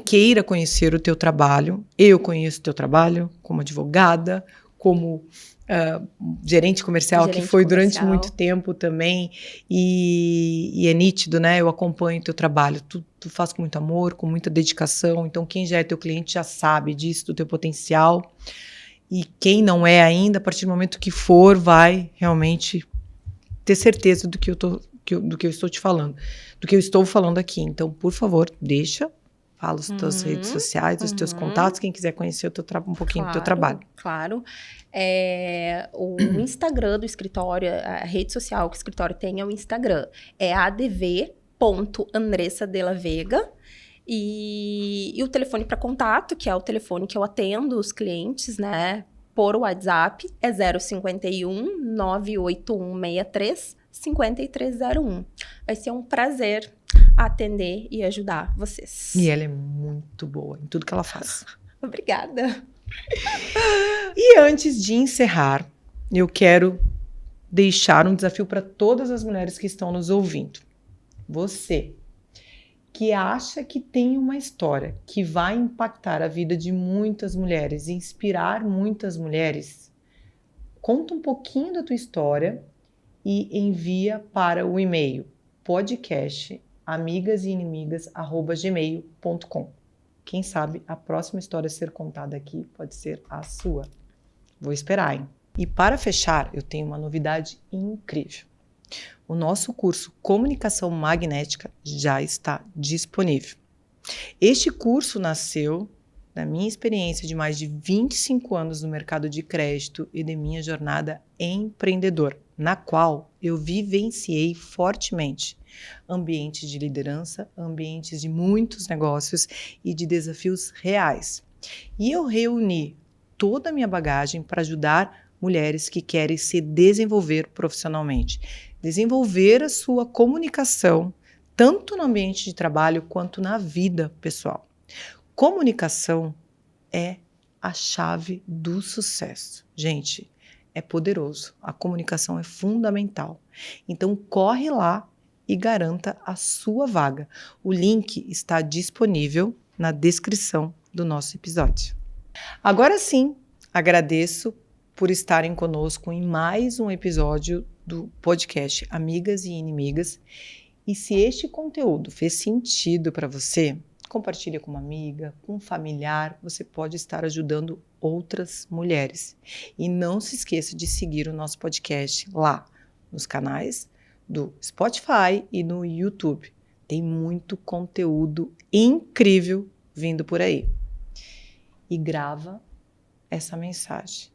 queira conhecer o teu trabalho. Eu conheço o teu trabalho como advogada, como gerente comercial, que foi durante muito tempo também, e é nítido, né? Eu acompanho o teu trabalho, tu faz com muito amor, com muita dedicação, então quem já é teu cliente já sabe disso, do teu potencial, e quem não é ainda, a partir do momento que for, vai realmente ter certeza do que eu estou te falando, do que eu estou falando aqui. Então, por favor, fala as tuas redes sociais, os teus contatos, quem quiser conhecer um pouquinho do teu trabalho. Claro. O Instagram do escritório, a rede social que o escritório tem é o Instagram. É adv.andressadelavega. E o telefone para contato, que é o telefone que eu atendo os clientes, né? Por WhatsApp, é 051 98163 5301. Vai ser um prazer atender e ajudar vocês. E ela é muito boa em tudo que ela faz. Obrigada. E antes de encerrar, eu quero deixar um desafio para todas as mulheres que estão nos ouvindo. Você que acha que tem uma história que vai impactar a vida de muitas mulheres, inspirar muitas mulheres, conta um pouquinho da tua história e envia para o e-mail podcastamigasinimigas@gmail.com. Quem sabe a próxima história a ser contada aqui pode ser a sua. Vou esperar, hein? E para fechar, eu tenho uma novidade incrível. O nosso curso Comunicação Magnética já está disponível. Este curso nasceu da minha experiência de mais de 25 anos no mercado de crédito e de minha jornada empreendedora, na qual eu vivenciei fortemente ambientes de liderança, ambientes de muitos negócios e de desafios reais. E eu reuni toda a minha bagagem para ajudar mulheres que querem se desenvolver profissionalmente, desenvolver a sua comunicação, tanto no ambiente de trabalho quanto na vida pessoal. Comunicação é a chave do sucesso. Gente, é poderoso. A comunicação é fundamental. Então, corre lá e garanta a sua vaga. O link está disponível na descrição do nosso episódio. Agora sim, agradeço por estarem conosco em mais um episódio do podcast Amigas e Inimigas. E se este conteúdo fez sentido para você, compartilhe com uma amiga, com um familiar, você pode estar ajudando outras mulheres. E não se esqueça de seguir o nosso podcast lá nos canais do Spotify e no YouTube. Tem muito conteúdo incrível vindo por aí. E grava essa mensagem.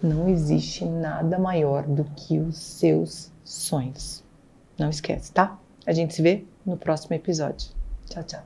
Não existe nada maior do que os seus sonhos. Não esquece, tá? A gente se vê no próximo episódio. Tchau, tchau.